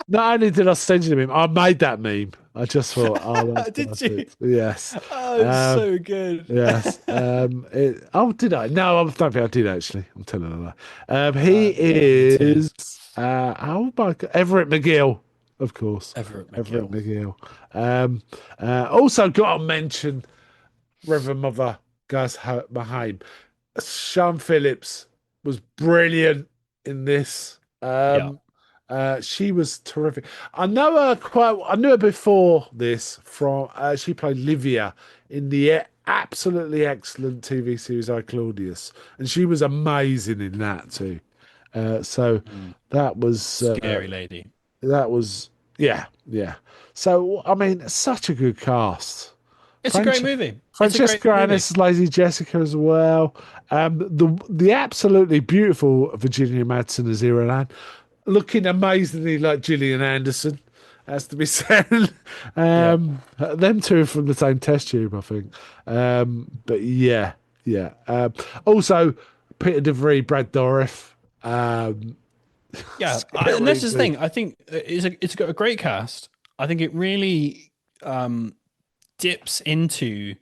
Not only did I send you the meme, I made that meme. I just thought, oh, that's Did you? perfect. Yes. Oh, it's Um, so good. Yes. Did I? No, I don't think I did actually. I'm telling a lie. He Yeah, me too. is. Oh my God, Everett McGill. of course. Everett Everett McGill. McGill. Um, also got to mention Reverend Mother Gus Mahaim. Sean Phillips was brilliant in this. Yeah. She was terrific. I know her quite. I knew her before this from. She played Livia in the absolutely excellent TV series I Claudius, and she was amazing in that too. So Mm. that was Scary lady. that was yeah, yeah. So I mean, such a good cast. It's a great French, movie. It's a great Francesca movie. Annis as Lazy Jessica as well. The absolutely beautiful Virginia Madsen as Irulan, looking amazingly like Gillian Anderson, has to be said. Yeah. Them two are from the same test tube, I think. But yeah, yeah. Also, Peter DeVry, Brad Dourif. Um, Yeah, and scary this is the too. thing. I think it's got a great cast. I think it really dips into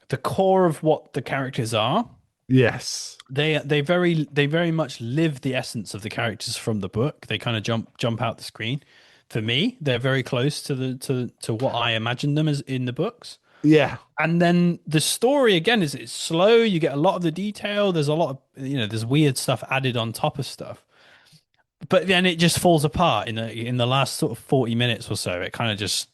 the core of what the characters are. Yes. They very much live the essence of the characters from the book. They kind of jump out the screen. For me, they're very close to the to what I imagine them as in the books. Yeah. And then the story again is it's slow. You get a lot of the detail. There's a lot of there's weird stuff added on top of stuff. But then it just falls apart in the last sort of 40 minutes or so. It kind of just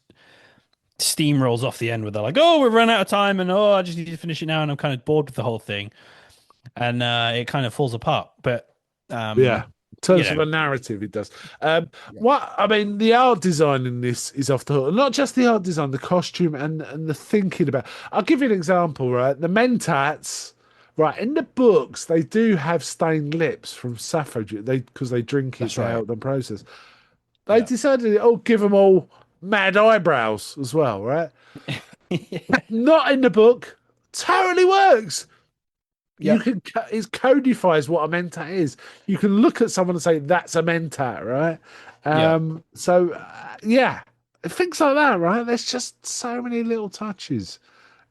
steamrolls off the end where they're like, "Oh, we've run out of time," and "Oh, I just need to finish it now," and I'm kind of bored with the whole thing, and it kind of falls apart. But Yeah. um, In you terms of know, a narrative, it does. What I mean, the art design in this is off the hook. Not just the art design, the costume and the thinking about. I'll give you an example, right? The Mentats, right? In the books, they do have stained lips from Sappho. They because they drink it that's to right. help them process. They Yeah, decided, oh, give them all mad eyebrows as well, right? Not in the book. Totally works. You yep, can it codifies what a mentat is. You can look at someone and say that's a mentat, right? yeah, Yeah, things like that, right? There's just so many little touches.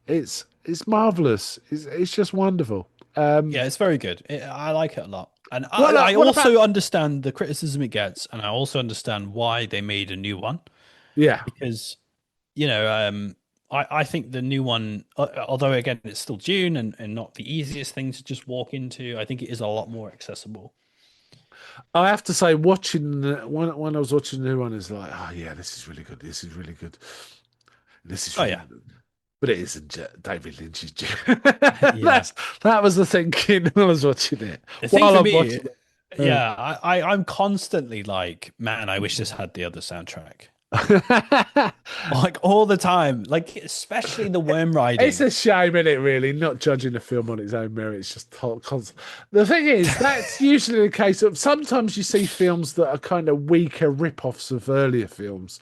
It's marvelous. It's just wonderful. yeah. It's very good. I like it a lot, and I What about also understand the criticism it gets, and I also understand why they made a new one yeah, because you know, I think the new one, although again it's still Dune and not the easiest thing to just walk into, I think it is a lot more accessible. I have to say, watching when I was watching the new one, is like, oh yeah, this is really good. This is really good. This is Oh really yeah, good. But it isn't David Lynch's. yeah. That was the thinking when I was watching it. The thing While for I'm me, watching it. yeah, I'm constantly like, man, I wish this had the other soundtrack. Like all the time, like especially the worm It's riding. a shame, isn't it, really, not judging a film on its own merits. Just constant. The thing is, that's usually the case of sometimes you see films that are kind of weaker rip-offs of earlier films.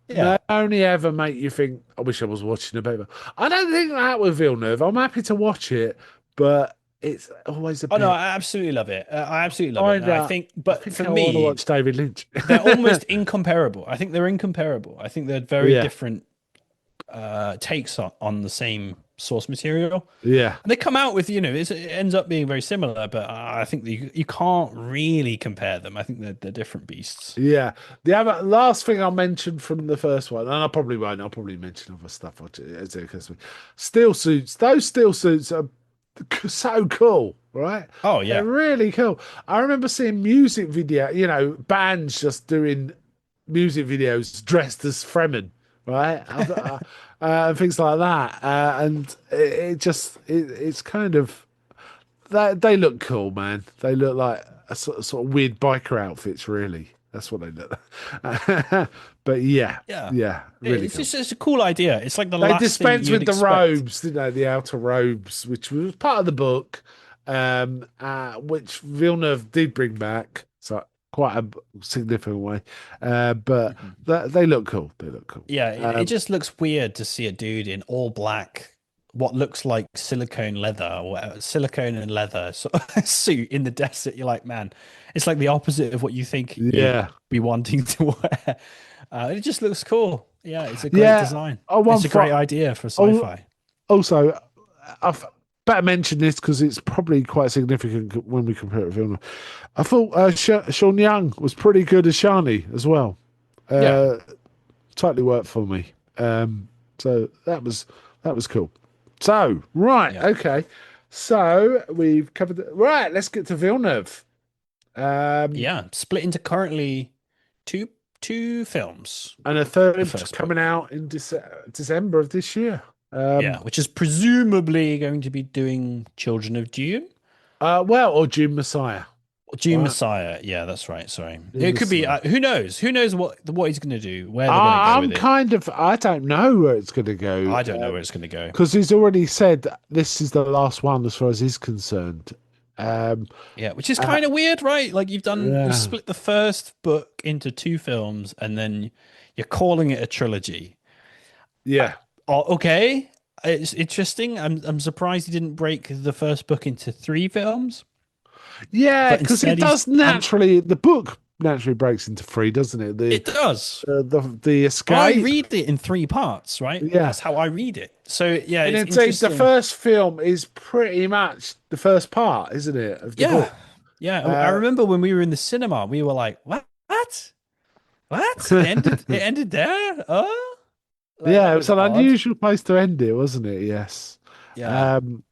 They Yeah. only ever make you think, I wish I was watching a better. I don't think that with Villeneuve. I'm happy to watch it, but it's always a Oh no, bit. I absolutely love it. I absolutely love it. And Find I out. think, I but think for I want to me, watch David Lynch. they're almost incomparable. I think they're incomparable. I think they're very Yeah, different takes on the same source material. yeah, And they come out with, it ends up being very similar, but I think that you can't really compare them. I think they're different beasts. yeah. The other last thing I'll mention from the first one, and I probably won't. I'll probably mention other stuff as it occurs to me. Steel suits. Those steel suits are so cool, right? Oh They're yeah, really cool. I remember seeing music video, bands just doing music videos dressed as Fremen, right? And things like that. And it's kind of they look cool, man. They look like a sort of weird biker outfits, really. That's what they look. But yeah, yeah. yeah, really It's cool. just it's a cool idea. It's like the They last thing dispense you'd with the expect. robes, didn't they? The outer robes, which was part of the book, which Villeneuve did bring back, so quite a significant way. But Mhm. they look cool. They look cool. Yeah, it just looks weird to see a dude in all black, what looks like silicone leather or whatever, silicone and leather sort of suit in the desert. You're like, man, it's like the opposite of what you think you'd Yeah, be wanting to wear. It just looks cool. Yeah, it's a great yeah. design. Oh, It's a great idea for oh, sci-fi. also, I've better mention this because it's probably quite significant when we compare it with Villeneuve. I thought Sean Young was pretty good as Shani as well. Yeah. Uh, totally worked for me. So that was cool. So right, Yeah. okay. So we've covered right. Let's get to Villeneuve. Um, Yeah. Split into currently two two films. and a The third first coming book. out in December of this year. Yeah, which is presumably going to be doing Children of Dune. Well, or June Messiah, Or Dune right? Messiah. Yeah, that's right. Sorry. June It could be Messiah. who knows? Who knows what he's going to do, where they're going to go I'm with it. kind of, I don't know where it's going to go I don't know where it's going to go. because he's already said that this is the last one as far as he's concerned. Um, Yeah, which is uh, kind of weird, right? Like you've yeah, split the first book into two films and then you're calling it a trilogy. yeah, Oh, okay. It's interesting. I'm surprised he didn't break the first book into three films, yeah, but because it instead he's does naturally. The book naturally breaks into three, doesn't it? it does. The I escape, read it in three parts, right? yeah, That's how I read it. So yeah, and it's indeed the interesting. first film is pretty much the first part, isn't it, of the Yeah. book? Yeah. I Uh, remember when we were in the cinema, we were like, what? What? What? It ended there? Oh, like yeah, that it was was an odd. unusual place to end it, wasn't it? Yes. Yeah. Um,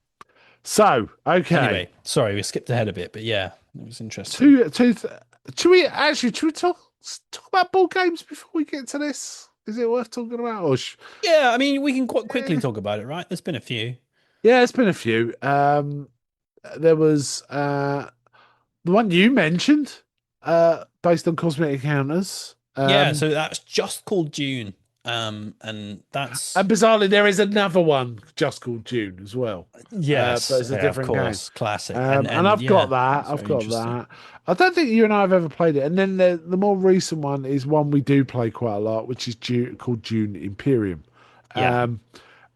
so okay. Anyway, sorry, we skipped ahead a bit, but yeah, it was interesting. Should we talk about board games before we get to this? Is it worth talking about? Yeah, I mean, we can quite quickly Eh, talk about it, right? There's been a few. yeah, it's been a few. There was the one you mentioned, based on cosmetic encounters. Yeah, so that's just called Dune. And that's And bizarrely, there is another one just called Dune as well, but yes, it's a yeah, of different game. course, classic. And And and I've got yeah, that. it's I've very got interesting. that. I don't think you and I have ever played it. And then the more recent one is one we do play quite a lot, which is called Dune Imperium, Yeah, um,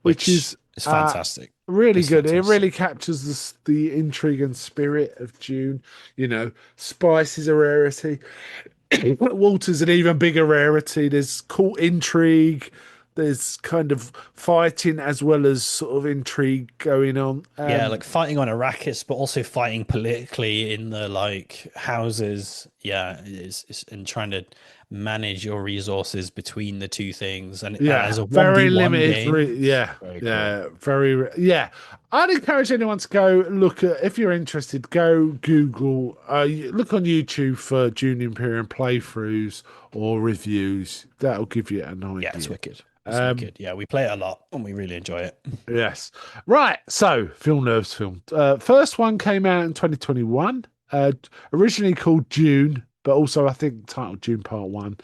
which which is is fantastic. really It's good. It fantastic. really captures the intrigue and spirit of Dune. You know, spice is a rarity. Water's an even bigger rarity. There's court intrigue. There's kind of fighting as well as sort of intrigue going on. Yeah, like fighting on Arrakis, but also fighting politically in the like houses. Yeah, and trying to manage your resources between the two things, and Yeah, as a one v very one limited. game, it's Yeah, very cool. yeah, yeah. I'd encourage anyone to go look at if you're interested. Go Google, look on YouTube for June Imperium playthroughs or reviews. That'll give you an Yeah, it's idea. wicked. It's Um, wicked. Yeah, we play it a lot and we really enjoy it. yes, right. So Villeneuve's film. First one came out in 2021. Originally called June, but also I think titled June Part One,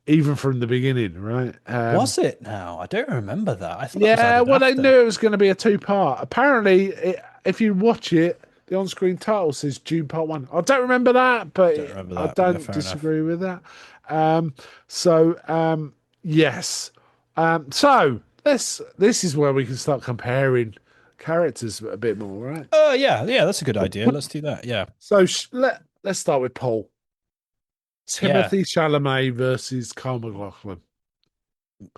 even from the beginning, right? Was it now? I don't remember that. I thought it was Yeah, added well, they after. knew it was going to be a two-part. Apparently, if you watch it, the on-screen title says June Part One. I don't remember that, but Don't remember I that, but yeah, don't fair enough. disagree with that. Um, so yes. So this is where we can start comparing characters a bit more, right? Yeah, yeah, that's a good idea. Let's do that. Yeah. So let's start with Paul. Yeah. Timothy Chalamet versus Carl McLaughlin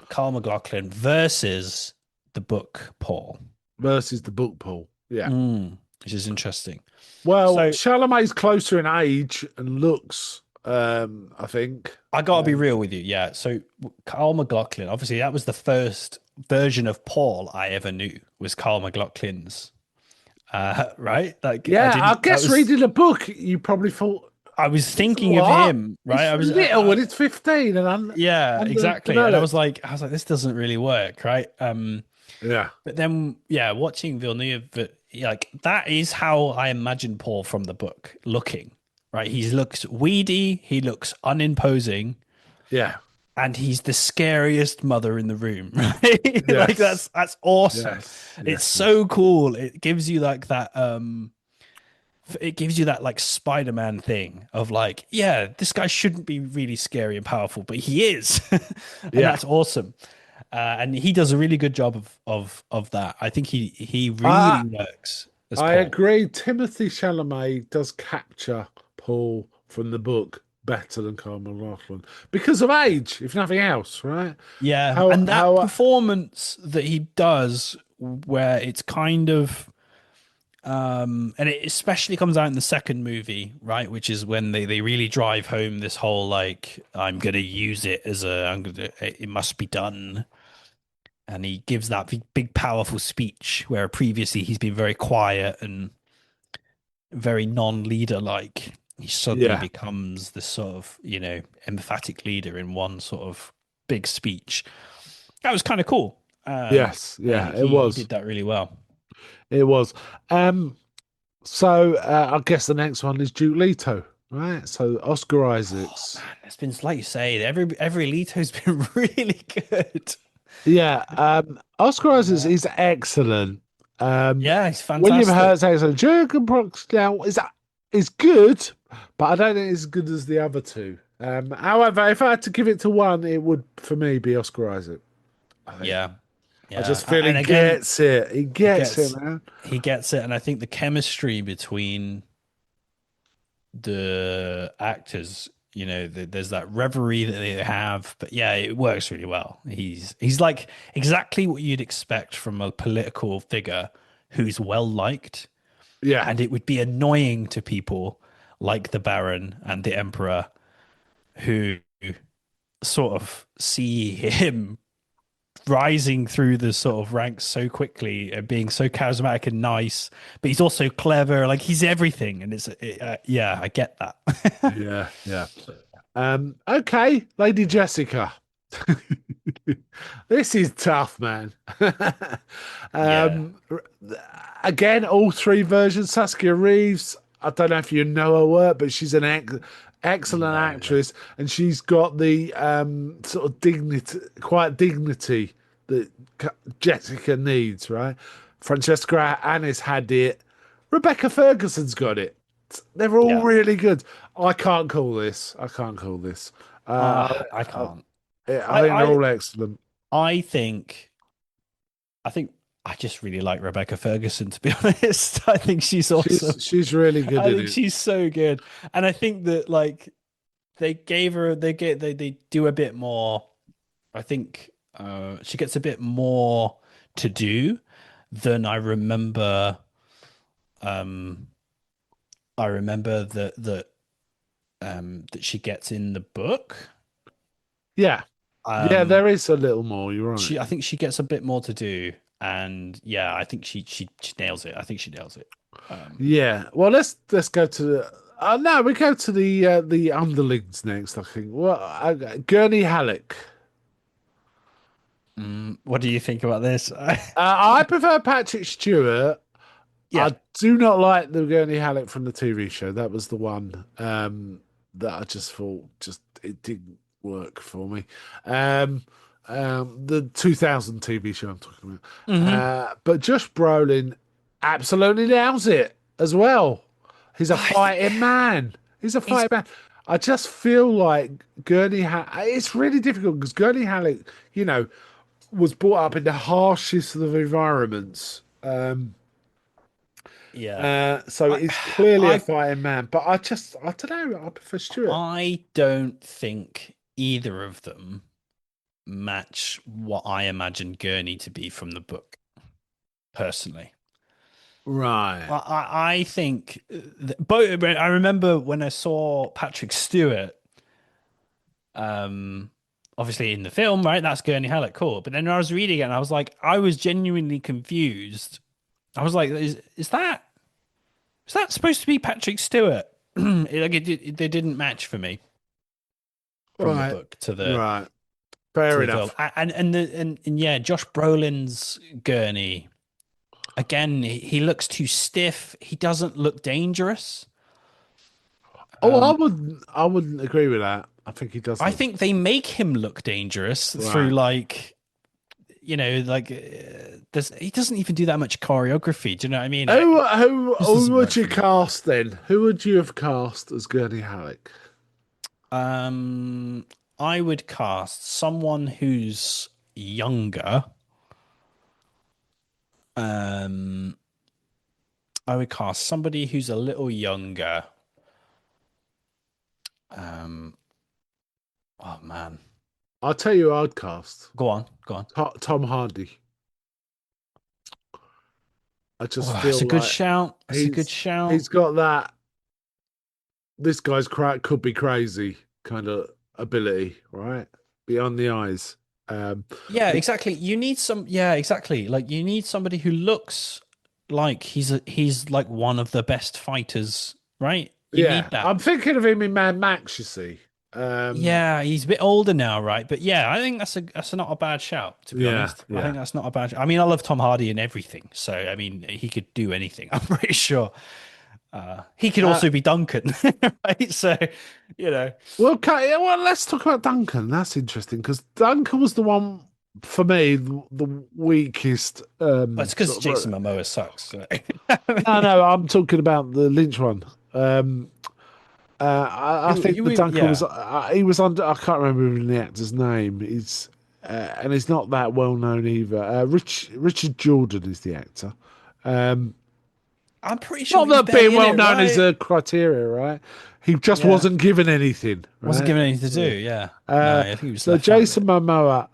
Carl McLaughlin versus the book Paul. versus the book Paul. Yeah. Which is interesting. Well, So Chalamet's closer in age and looks, I think. I gotta be real with you. Yeah. So Carl McLaughlin, obviously, that was the first version of Paul I ever knew was Carl McLaughlin's. Right? Like I Yeah, I didn't. That guess was. reading the book, you probably thought, I was thinking of what? him. Right. It's I was. little and it's 15 and Yeah. Exactly. And underdeveloped. I was like, this doesn't really work. Right. Yeah. But then, yeah, watching Villeneuve, but like that is how I imagine Paul from the book looking, right? He looks weedy, he looks unimposing, Yeah. and he's the scariest mother in the room, right? Like Yes. that's awesome. Yes. It's Yes. Yes. so cool. It gives you like that it gives you that like Spider-Man thing of like, yeah, this guy shouldn't be really scary and powerful, but he is. And Yeah. that's awesome. And he does a really good job of that. I think he I really works as I Paul. agree. Timothy Chalamet does capture Paul from the book better than Carl McLaughlin because of age, if nothing else, right? Yeah, How and that how performance that he does, where it's kind of And it especially comes out in the second movie, right? Which is when they really drive home this whole like I'm gonna use it as a I'm gonna it must be done. And he gives that big powerful speech where previously he's been very quiet and very non-leader like. He suddenly Yeah. becomes this sort of, emphatic leader in one sort of big speech. That was kind of cool. Yes. And Yeah. It he was. did that really well. It was. Um. So I guess the next one is Duke Leto, right? So Oscar Oh Isaacs. man, it's been like you say, every Leto's been really good. Yeah. Oscar Isaacs Yeah. is excellent. Um. Yeah, he's William fantastic. Hurt's excellent. Jurgen Prochnow is good, but I don't think it's as good as the other two. However, if I had to give it to one, it would for me be Oscar Isaac. I think. Yeah. I Yeah. just feel he And again, gets it. He he gets it, gets man. he gets it. And I think the chemistry between the actors, there's that reverie that they have, but yeah, it works really well. He's like exactly what you'd expect from a political figure who's well liked, Yeah, and it would be annoying to people like the Baron and the Emperor who sort of see him rising through the sort of ranks so quickly and being so charismatic and nice, but he's also clever. Like he's everything, and yeah, I get that. yeah, yeah. Okay, Lady Jessica. This is tough, man. Yeah, um, Again, all three versions. Saskia Reeves. I don't know if you know her work, but she's an excellent no, actress, and she's got the sort of dignity that Jessica needs. Right? Francesca Annis had it. Rebecca Ferguson's got it. They're all yeah, really good. I can't call this. I can't call this. Uh, I I, can't. I I, think they're I, all excellent. I think, I think. I just really like Rebecca Ferguson, to be honest. I think she's awesome. She's really good I in think it. she's so good, and I think that like they do a bit more. I think she gets a bit more to do than I remember. Um, I remember that she gets in the book. Yeah, yeah. Um, There is a little more. You're right. I think she gets a bit more to do, and yeah, I think she nails it. I think she nails it. Um, Yeah. Well, let's go to the. No, we go to the underlings next. I think. Well, Gurney Halleck. what do you think about this? I prefer Patrick Stewart. Yeah, I do not like the Gurney Halleck from the TV show. That was the one that I just thought just it didn't work for me. Um, the 2000 TV show I'm talking about. hmm But Josh Brolin absolutely nails it as well. He's a I think fighting man. He's a he's fighting man. I just feel like it's really difficult because Gurney Halleck, was brought up in the harshest of environments. yeah. So I he's clearly a I fighting man, but I don't know. I prefer Stuart. I don't think either of them match what I imagine Gurney to be from the book, personally. Right. I think both. I remember when I saw Patrick Stewart, um, obviously in the film, right? That's Gurney Halleck, cool. But then when I was reading it, and I was like, I was genuinely confused. I was like, is that supposed to be Patrick Stewart? They didn't match for me from the Right. book to the Right. Fair film. enough. And yeah, Josh Brolin's Gurney again. He looks too stiff. He doesn't look dangerous. Oh, Um, I wouldn't agree with that. I think he does I look think they make him look dangerous through right. like he doesn't even do that much choreography. Do you know what I mean? Just Who doesn't would work you for me. cast then? Who would you have cast as Gurney Halleck? Um, I would cast someone who's younger. Um, I would cast somebody who's a little younger. Um, oh man, I'll tell you who I'd cast. go on, go on. Tom Hardy. I just Oh, that's feel a good like shout. That's a good he's shout. he's got that this guy's could be crazy kind of ability, right? Beyond the eyes. Yeah, And exactly. You need some. Yeah, exactly. Like you need somebody who looks like he's like one of the best fighters, right? You yeah, need that. I'm thinking of him in Mad Max, you see. Um, Yeah, he's a bit older now, right? But yeah, I think that's not a bad shout, to be yeah, honest. I yeah. think that's not a bad. I mean, I love Tom Hardy in everything, so I mean, he could do anything. I'm pretty sure. He could Uh, also be Duncan, right? So, you know, well, okay, yeah, well, let's talk about Duncan. That's interesting because Duncan was the one for me, the weakest. but it's because Sort of. Jason Momoa sucks. So. No, no, I'm talking about the Lynch one. I Who think you the mean? Duncan was Yeah, he was under. I can't remember even the actor's name. He's and he's not that well known either. Richard Jordan is the actor. Um, I'm pretty sure Not he was that being barely in well it, known is right? a criteria, right? He just Yeah, wasn't given anything, wasn't right? given anything to Yeah. do. Yeah, no, Uh, I think he was so left out of Jason it. Momoa,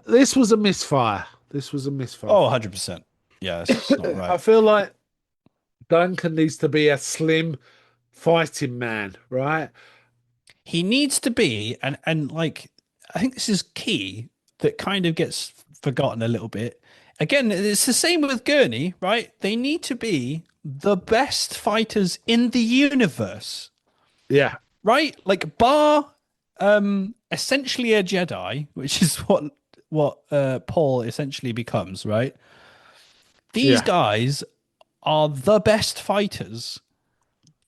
this was a misfire. This was a misfire Oh, for 100%. Yeah, it's not me. I right. feel like Duncan needs to be a slim fighting man, right? He needs to be, and like I think this is key that kind of gets forgotten a little bit. Again, it's the same with Gurney, right? They need to be the best fighters in the universe, Yeah, right? Like bar essentially a Jedi, which is what Paul essentially becomes, right? These yeah, guys are the best fighters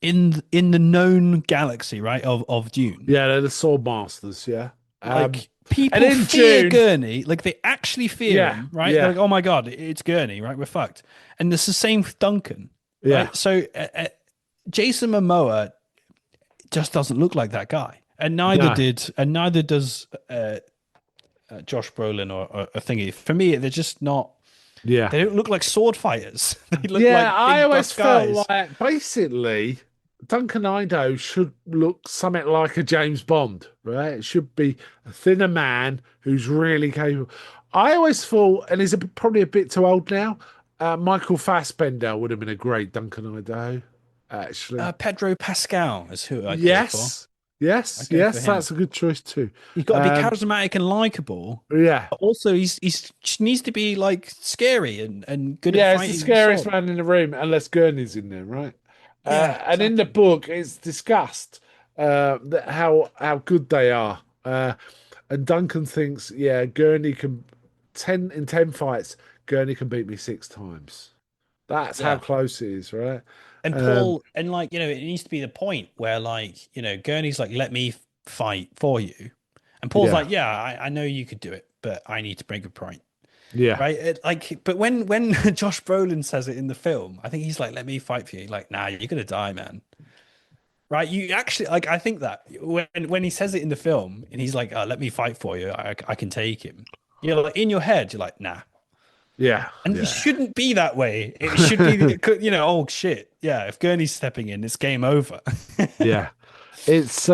in the known galaxy, right? Of Dune. yeah. They're the sword masters. Yeah, Like and people in fear June, Gurney, like they actually fear yeah, him, right? They're yeah, like, "Oh my god, it's Gurney, right? We're fucked." And it's the same with Duncan, yeah, right? So Jason Momoa just doesn't look like that guy, no, and neither does Josh Brolin or thingy. For me, they're just not. yeah. They don't look like sword fighters. They look Yeah, like I big always buff felt guys. like basically Duncan Idaho should look something like a James Bond, right? It should be a thinner man who's really capable. I always thought, and he's probably a bit too old now. Michael Fassbender would have been a great Duncan Idaho, actually. Pedro Pascal is who I'd go for. Yes, yes, I'd go for yes, him. that's a good choice too. He's got to be Um, charismatic and likable, yeah, but also he's just needs to be like scary and good at yeah, it's the fighting with the scariest sword. man in the room, unless Gurney's in there, right? Yeah, And in the exactly. book, it's discussed how good they are. And Duncan thinks, yeah, Gurney can 10 fights. Gurney can beat me 6 times. That's how Yeah. close it is, right? And Um, Paul, and like, it needs to be the point where like, Gurney's like, let me fight for you. And Paul's yeah, like, yeah, I know you could do it, but I need to break a point. yeah, Right. Like, but when Josh Brolin says it in the film, I think he's like, let me fight for you. Like, nah, you're gonna die, man. Right. You actually like I think that when he says it in the film and he's like, let me fight for you, I can take him. You're like in your head, you're like, nah. yeah, And it yeah, shouldn't be that way. It should be, oh shit. Yeah, if Gurney's stepping in, it's game over. yeah. It's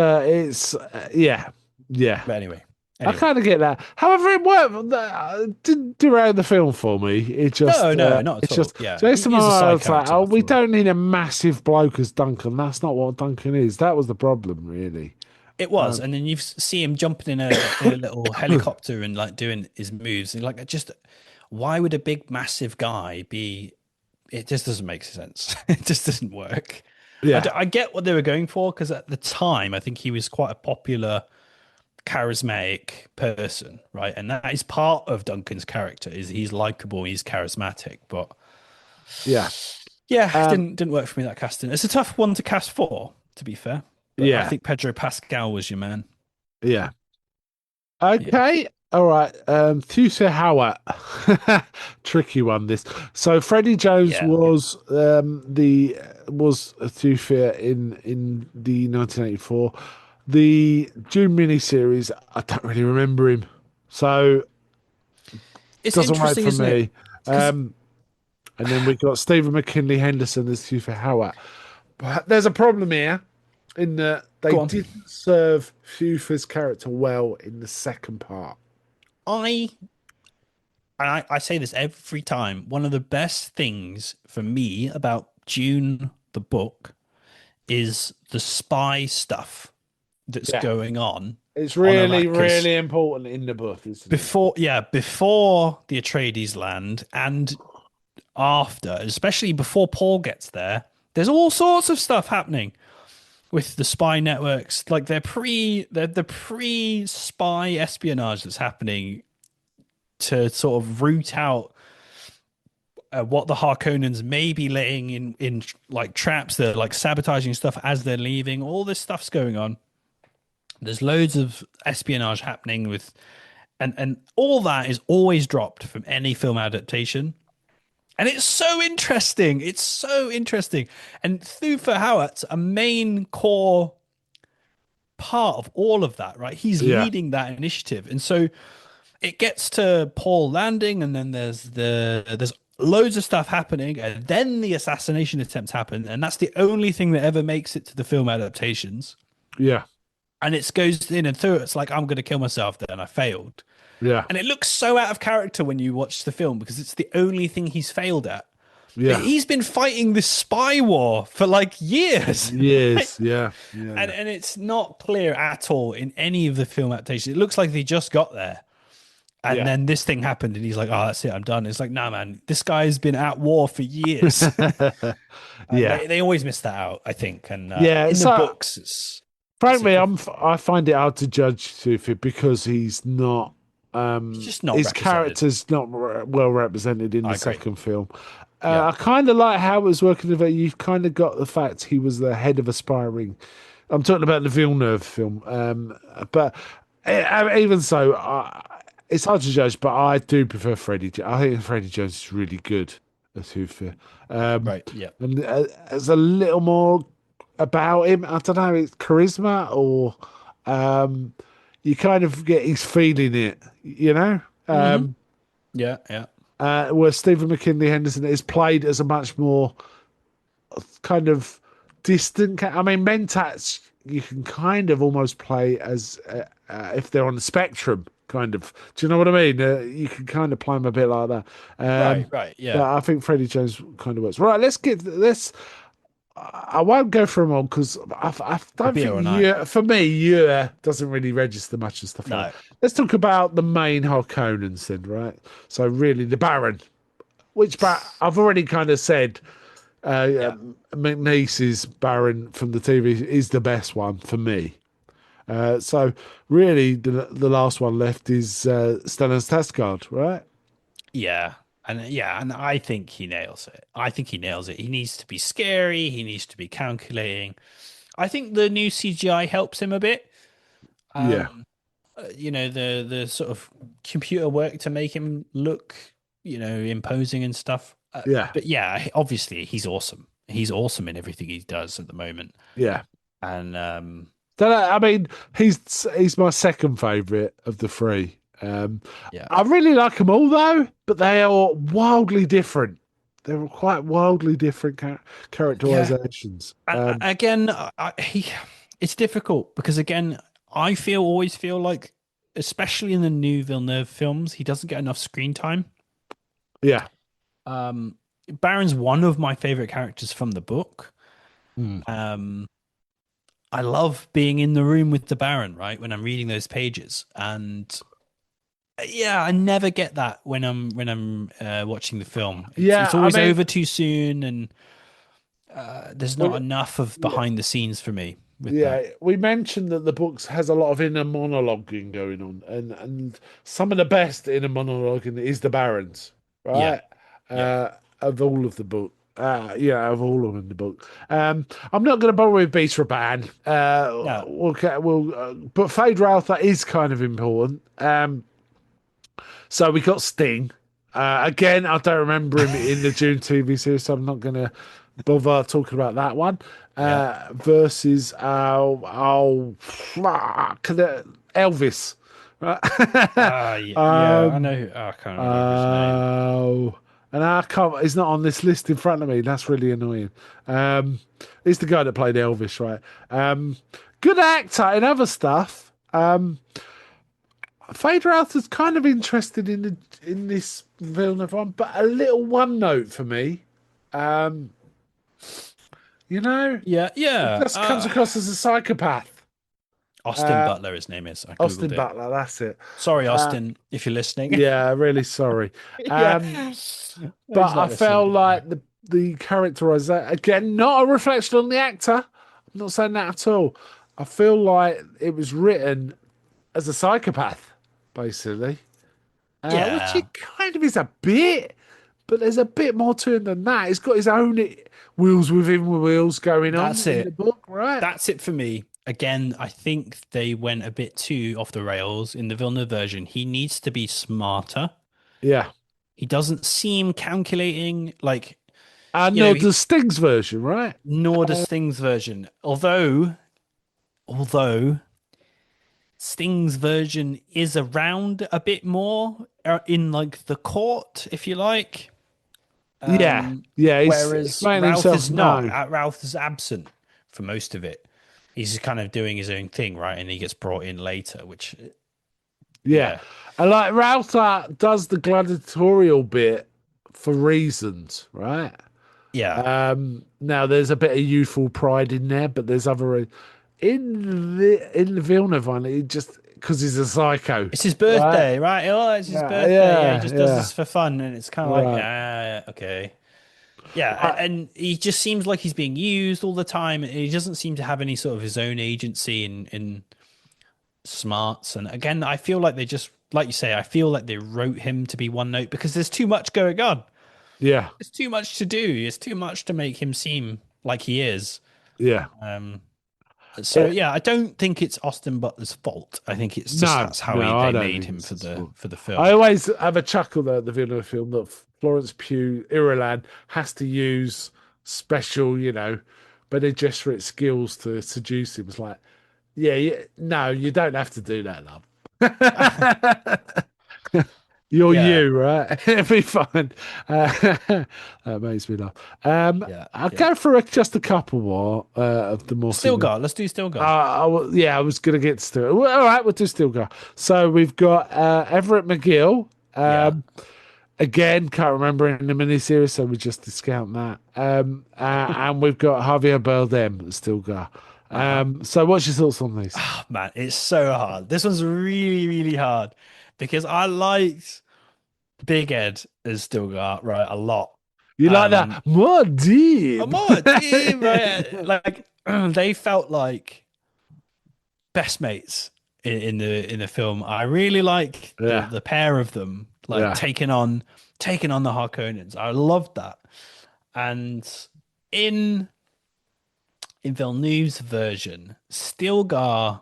yeah, yeah. But anyway, I anyway. kind of get that. However, it worked. Didn't derail the film for me. No, no, not at It's all. just Yeah. Jason He is a Momoa side was like, character oh, we after all. don't need a massive bloke as Duncan. That's not what Duncan is. That was the problem, really. It was, Um, and then you see him jumping in a little helicopter and like doing his moves, and like just why would a big massive guy be? It just doesn't make sense. It just doesn't work. yeah, I get what they were going for because at the time I think he was quite a popular, charismatic person, right? And that is part of Duncan's character is he's likable, he's charismatic, but yeah, yeah, um, didn't work for me that casting. It's a tough one to cast for, to be fair, but I yeah, think Pedro Pascal was your man. yeah. Yeah, Okay, all right. Thusa Howat, tricky one. This. So Freddie Jones yeah. was Thufir in the 1984. The June miniseries, I don't really remember him, so It's doesn't rate interesting, for isn't it? me. Because And then we got Stephen McKinley Henderson as Thufa Howat. But there's a problem here in that they go on. didn't serve Thufa's character well in the second part. I and I say this every time, one of the best things for me about Dune, the book, is the spy stuff that's Yeah. going It's on really, Arrakis really important in the book, isn't it? before the Atreides land and after, especially before Paul gets there. There's all sorts of stuff happening with the spy networks, like they're the pre spy espionage that's happening to sort of root out what the Harkonnens may be laying in like traps. They're like sabotaging stuff as they're leaving. All this stuff's going on. There's loads of espionage happening with, and all that is always dropped from any film adaptation. And it's so interesting. It's so interesting. And Thufir Hawat's a main core part of all of that, right? He's Yeah. leading that initiative. And so it gets to Paul landing, and then there's loads of stuff happening, and then the assassination attempts happen, and that's the only thing that ever makes it to the film adaptations. Yeah. And it goes in and through. It's like I'm going to kill myself then. I failed, Yeah. and it looks so out of character when you watch the film because it's the only thing he's failed at. But Yeah. he's been fighting this spy war for like years. Yes. Yeah. and Yeah. and it's not clear at all in any of the film adaptations. It looks like they just got there. And Yeah. then this thing happened, and he's like, "Oh, that's it, I'm done." It's like, nah, man, this guy's been at war for years, and Yeah. they always miss that out, I think. And Yeah. in the So, books, it's a frankly, different. I find it hard to judge Sufi because he's not. He's just not His represented. character's not well represented in I the agree. second film. Yeah. I kind of like how it was working. About you've kind of got the fact he was the head of aspiring. I'm talking about the Villeneuve film, but even so, it's hard to judge. But I do prefer Freddie. I think Freddie Jones is really good as Hoofer. Right. Yeah. And there's a little more about him. I don't know, it's charisma or um, you kind of get he's feeling it, you know. Hmm. Yeah. Yeah. Where Stephen McKinley Henderson is played as a much more kind of distant. I mean, Mentats you can kind of almost play as if they're on the spectrum. Kind of. Do you know what I mean? You can kind of play them a bit like that. Right. Right. But Yeah. I think Freddie Jones kind of works. Right, let's get this. I won't go for them all because I don't Rabia think or not? you, for me, you doesn't really register much and stuff like No. that. Let's talk about the main Harkonnens then, right? So really, the Baron, I've already kind of said, Yeah. McNeese's Baron from the TV is the best one for me. So really, the last one left is Stellan Skarsgård, right? Yeah. And I think he nails it. I think he nails it. He needs to be scary. He needs to be calculating. I think the new CGI helps him a bit. Yeah, The sort of computer work to make him look, imposing and stuff. yeah, But yeah, obviously he's awesome. He's awesome in everything he does at the moment. yeah. And Don't know, I mean, he's my second favourite of the three. yeah, I really like them all though, but they are wildly different. They're quite wildly different yeah. characterizations. Again, it's difficult because again, always feel like, especially in the new Villeneuve films, he doesn't get enough screen time. Yeah, Um, Baron's one of my favorite characters from the book. mm. Um, I love being in the room with the Baron, right? When I'm reading those pages. And yeah, I never get that when I'm watching the film. It's Yeah. I always mean, over too soon, and there's not we, enough of yeah, behind the scenes for me with yeah. that. We mentioned that the books has a lot of inner monologuing going on, and some of the best inner monologuing is the Barons, Yeah, right? yeah, Of all of the book. Yeah, of all of them in the book. I'm not going to bother with Beast Raban. no, But Fade Ralph is kind of important. So we got Sting. Again, I don't remember him in the June TV series, so I'm not going to bother talking about that one. yeah. Versus Elvis. Right? Yeah, yeah. I um, know. I can't remember his name. and I can't. He's not on this list in front of me. That's really annoying. He's the guy that played Elvis, right? Good actor in other stuff. Fade Routh is kind of interested in this Villeneuve one, but a little one note for me. Um, you know, Yeah, it yeah. just comes across as a psychopath. Austin Uh, Butler, his name is. I Austin googled it. Butler, that's it. Sorry, Uh, Austin, if you're listening. yeah, really sorry. Yeah, Um, he's but I not listening. felt Don't worry. like the characterization again, not a reflection on the actor. I'm not saying that at all. I feel like it was written as a psychopath, basically, which Yeah, it kind of is a bit, but there's a bit more to him than that. He's got his own wheels within wheels going on that's in the it. book, right? That's it for me. Again, I think they went a bit too off the rails in the Villeneuve version. He needs to be smarter. Yeah. He doesn't seem calculating, like, And you know, no, the Sting's version, right? nor does Sting's version. Although Sting's version is around a bit more in like the court, if you like. Yeah. Yeah, he's Whereas making Ralph himself is not. known. Ralph is absent for most of it. He's just kind of doing his own thing, right? And he gets brought in later, which, Yeah. yeah, And like Ralph does the gladiatorial bit for reasons, right? yeah. Now there's a bit of youthful pride in there, but there's other in the Villeneuve one, he just because he's a psycho, It's his right? birthday, right? Oh, it's his Yeah, birthday. Yeah, he yeah, just does yeah. this for fun, and it's kind of like, Right. ah, okay. Yeah, Right. and he just seems like he's being used all the time. He doesn't seem to have any sort of his own agency in smarts. And again, I feel like they just, like you say, I feel like they wrote him to be one note because there's too much going on. Yeah, There's too much to do. It's too much to make him seem like he is. yeah. Um, so It, yeah, I don't think it's Austin Butler's fault. I think it's just no, that's how no, I they don't made think him it's his fault. for the I film. always have a chuckle at the Villeneuve film that Florence Pugh Irulan has to use special, Bene Gesserit skills to seduce him. It's like, yeah, no, you don't have to do that, love. You're Yeah, you, right? It'll be fine. That makes me laugh. yeah, I'll yeah. go for of a couple more of the more Still significant. got. Let's do still got. Yeah, I was going to get to it. Well, all right, we'll do Stilgar. So we've got Everett McGill. Yeah. Again, can't remember in the miniseries, so we just discount that. And we've got Javier Bardem as Stilgar. Uh-huh. So what's your thoughts on these? Oh, man, it's so hard. This one's really, really hard because I liked Big Ed as Stilgar, right, a lot. You like Um, that? More deep. more team, right? Like they felt like best mates in the film. I really like Yeah, the pair of them, like yeah. taking on the Harkonnens. I loved that. And in Villeneuve's version, Stilgar,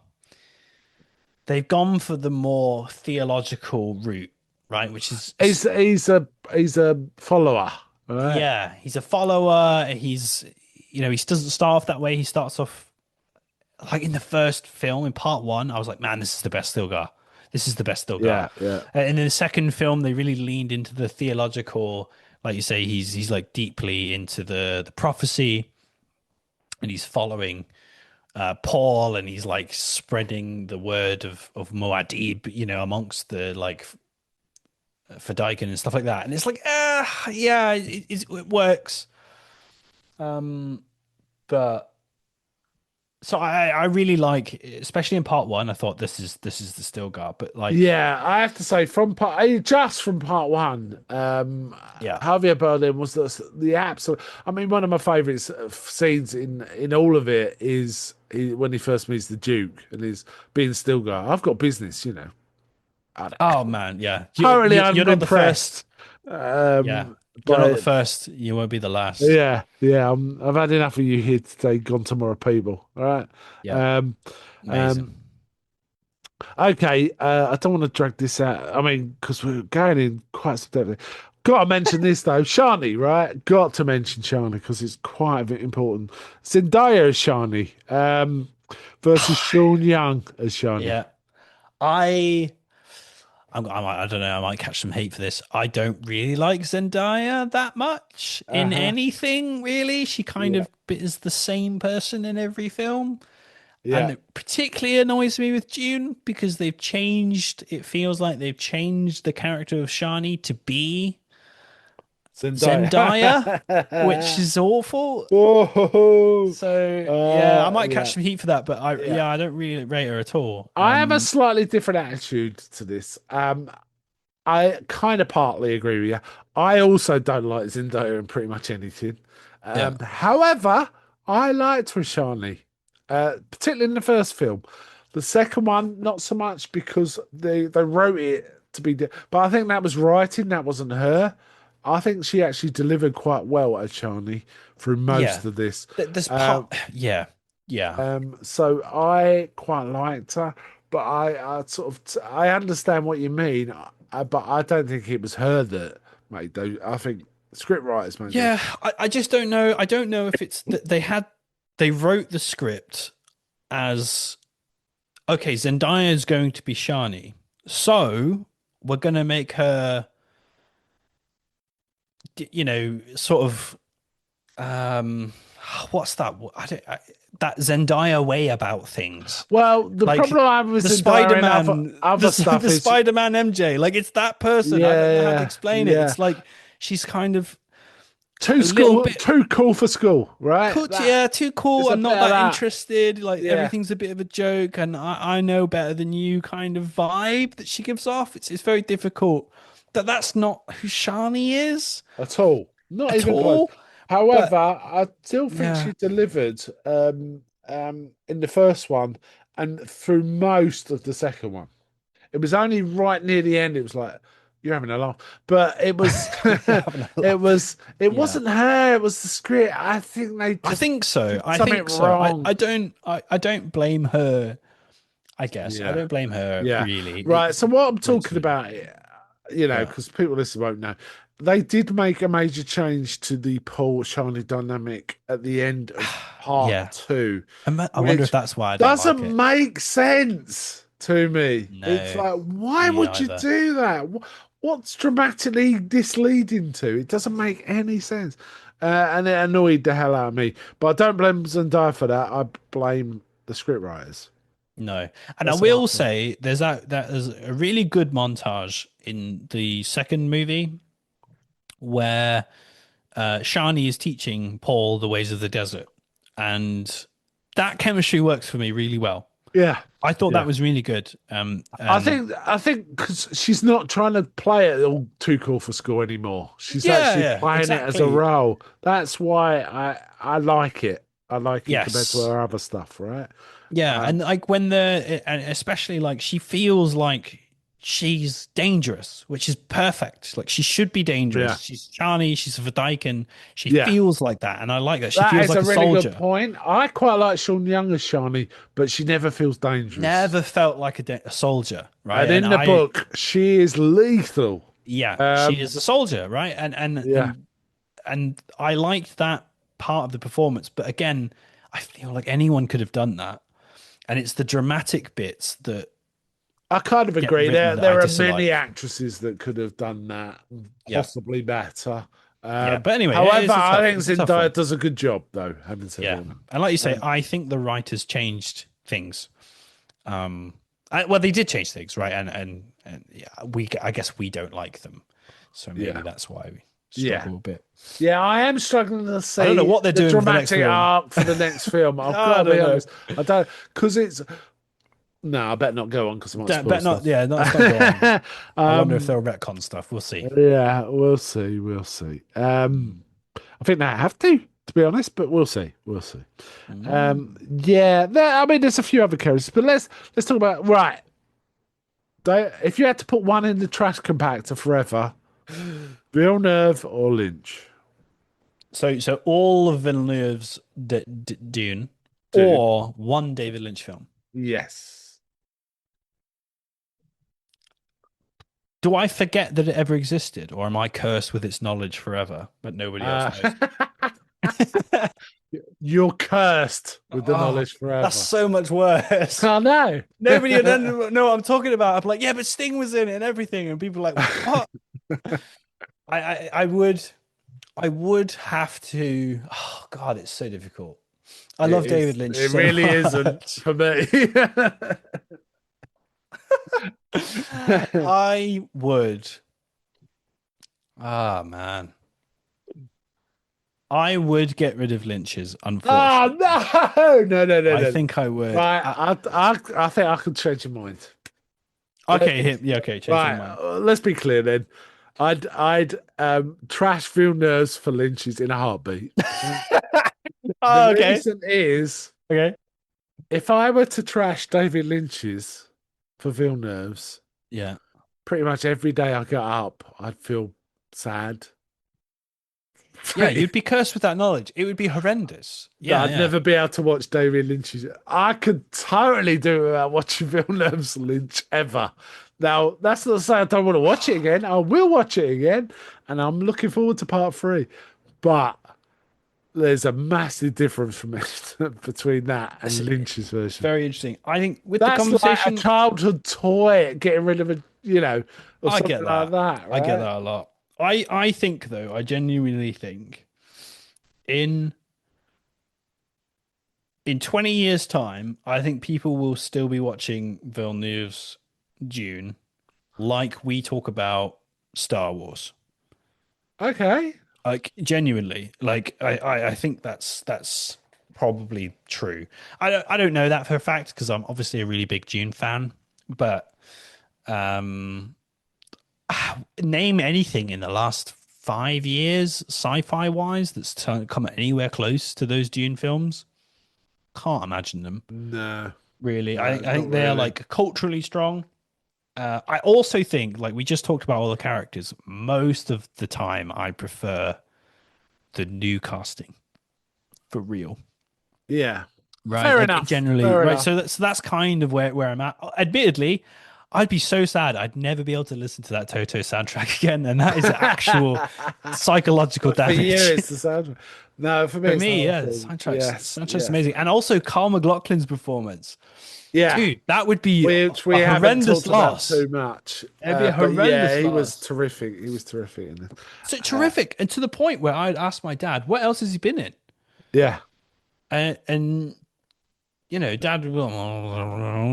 they've gone for the more theological route, right? Which is, He's a follower, right? yeah, he's a follower. He doesn't start off that way. He starts off like in the first film, in part one. I was like, man, this is the best Stilgar. This is the best Stilgar. Yeah, yeah. And in the second film, they really leaned into the theological, like you say, he's like deeply into the prophecy, and he's following Paul, and he's like spreading the word of Muad'Dib, amongst the like Fedaykin and stuff like that. And it's like, yeah, it works. Um, but so I really like, especially in part one, I thought this is the Stilgar, but like, Yeah, I have to say, just from part one, yeah. Javier Bardem was the absolute. I mean, one of my favourite scenes in all of it is when he first meets the Duke and he's being Stilgar. I've got business, I don't Oh care. man, yeah. Totally You're not the first. unimpressed. Yeah, you're not the But first. You won't be the last. yeah, yeah, I've had enough of you here today, gone tomorrow, people. All right. Yeah, Um, amazing. um, okay, I don't want to drag this out. I mean, because we're going in quite some depth. Got to mention this though, Shani, right? Got to mention Shani because it's quite a bit important. Zendaya as Shani, versus Sean Young as Shani. Yeah, I. I don't know. I might catch some hate for this. I don't really like Zendaya that much in Uh-huh. anything, really. She kind Yeah. of is the same person in every film. Yeah. And it particularly annoys me with Dune because they've changed, it feels like they've changed the character of Shani to be Zendaya. Zendaya, which is awful. Oh, So yeah, I might catch yeah, some heat for that, but yeah. I don't really rate her at all. I have a slightly different attitude to this. I kind of partly agree with you. I also don't like Zendaya in pretty much anything. Yeah, However, I liked Rashani, particularly in the first film. The second one, not so much because they wrote it to be, but I think that was writing, that wasn't her. I think she actually delivered quite well as Shani through yeah. most of this. There's Um, part, yeah, yeah. so I quite liked her, but I sort of I understand what you mean, but I don't think it was her that made those. I think script writers made those. Yeah, I just don't know. I don't know if it's that they wrote the script as okay, Zendaya is going to be Shani, so we're gonna make her, sort of um, what's that? That Zendaya way about things, Well, the like problem I have with the Zendaya in other Spider-Man, other stuff the is, Spider-Man MJ. Like it's that person. I don't know how to yeah, explain it. yeah, It's like she's kind of too a little school, bit too cool for school, right? cool, That yeah, too is cool. a I'm bit not of that that, interested. Like yeah. everything's a bit of a joke, and I know better than you kind of vibe that she gives off. It's very difficult. That's not who Shani is At all. Not at even close. all. However, But I still think yeah, she delivered in the first one and through most of the second one. It was only right near the end. It was like you're having a laugh, but it was you're having a it laugh. was it Yeah, wasn't her. It was the script. I think they I just think so. did I something think so. wrong. I don't blame her. I guess I Yeah. don't blame her Yeah. really. Right. So what I'm It's talking fine. about, Yeah, because people listening won't know, they did make a major change to the Paul Shiny dynamic at the end of part yeah. two, I wonder if which that's why I don't like doesn't it. make sense to me. It's No, like, why me would you either. do that? What's dramatically this leading to? It doesn't make any sense. And it annoyed the hell out of me. But I don't blame Zendaya for that. I blame the scriptwriters. No. And I That's what will I think. say there's a really good montage in the second movie where Shani is teaching Paul the ways of the desert. And that chemistry works for me really well. Yeah. I thought that Yeah. was really good. I And think I think because she's not trying to play it all too cool for school anymore. She's yeah, actually yeah, playing it as a exactly. role. That's why I like it. I like it compared to Yes. her other stuff, right? Yeah, Um, and like and especially like she feels like she's dangerous, which is perfect. Like she should be dangerous. yeah, She's Shani, she's a Vidaikin. She yeah. feels like that, and I like that. She That feels is a like a really good soldier. point. I quite like Sean Young as Shani, but she never feels dangerous. Never felt like a soldier, right? And And in the I, book, she is lethal. yeah, she Um, is a soldier, right? yeah. And I liked that part of the performance, but again, I feel like anyone could have done that, and it's the dramatic bits that I kind of get agree. written that I There are many dislike. actresses that could have done that, Yeah. possibly better. Yeah, but anyway, However, I think it's a tough Zendaya one. does a good job, though. Having said Yeah, all that, and like you say, um, I think the writers changed things. Well, they did change things, right? And yeah, I guess we don't like them, so maybe yeah, that's why we yeah, struggle a bit. yeah. I am struggling to I don't know see what they're the doing for the next dramatic film. arc for the next film. I've got I to be don't know. honest. I don't because it's no. I better not go on because I might spoil Bet not. stuff. Yeah, let's not go on. I wonder if um, they'll retcon stuff. We'll see. yeah, we'll see. We'll see. I think they have to be honest, but we'll see. We'll see. Mm. Yeah, I mean, there's a few other characters, but let's talk about right. If you had to put one in the trash compactor forever, Villeneuve or Lynch, So all of Villeneuve's Dune, dude. or one David Lynch film. Yes. Do I forget that it ever existed, or am I cursed with its knowledge forever, but nobody else Uh, knows? you're cursed with the Oh, knowledge that's forever. so much worse. I know. Nobody would know what I'm talking about. I'm like, yeah, but Sting was in it and everything, and people are like, what? I would have to. Oh God, it's so difficult. I It love David is. Lynch It so really isn't much. for me. I would. Ah, man. I would get rid of Lynch's, Oh unfortunately. no, no, no, no, I no. think I would. Right, I think I can change your mind. Let- Okay, yeah, okay, change my Right, mind. let's be clear then. I'd trash Villeneuve's for Lynch's in a heartbeat. The Oh, okay. reason is Okay. if I were to trash David Lynch's for Villeneuve's, Yeah. pretty much every day I got up, I'd feel sad. Yeah, Pretty, you'd be cursed with that knowledge. It would be horrendous. that Yeah, I'd yeah. never be able to watch David Lynch's. I could totally do without watching Villeneuve's Lynch ever. Now, that's not to say I don't want to watch it again. I will watch it again, and I'm looking forward to part three. But there's a massive difference from it between that It's and Lynch's version. very interesting. I think with the That's like a conversation, childhood toy getting rid of or I get something like that. that, I get right? that a lot. I think though, I genuinely think in in 20 years' time, I think people will still be watching Villeneuve's Dune like we talk about Star Wars. Okay. Like genuinely, like I think that's probably true. I don't know that for a fact because I'm obviously a really big Dune fan, but um name anything in the last 5 years, sci-fi wise, that's come anywhere close to those Dune films. Can't imagine them No, really. I no, think I not think they're really. like culturally strong. I also think, like we just talked about all the characters, most of the time I prefer the new casting for real. Yeah. Right. Fair Like enough. generally, Fair right. enough. So that's kind of where I'm at. Admittedly, I'd be so sad. I'd never be able to listen to that Toto soundtrack again. And that is actual psychological But for you, damage. it's the soundtrack. No, for me, For it's the me, whole yeah, the thing. Yes, soundtrack's yes, amazing. And also Carl McLaughlin's performance. yeah. Dude, that would be Which we a haven't horrendous talked about loss. too much. It'd be a But yeah, horrendous he was loss. terrific. He was terrific in it. So Uh, terrific. And to the point where I'd ask my dad, what else has he been in? yeah, And dad, well,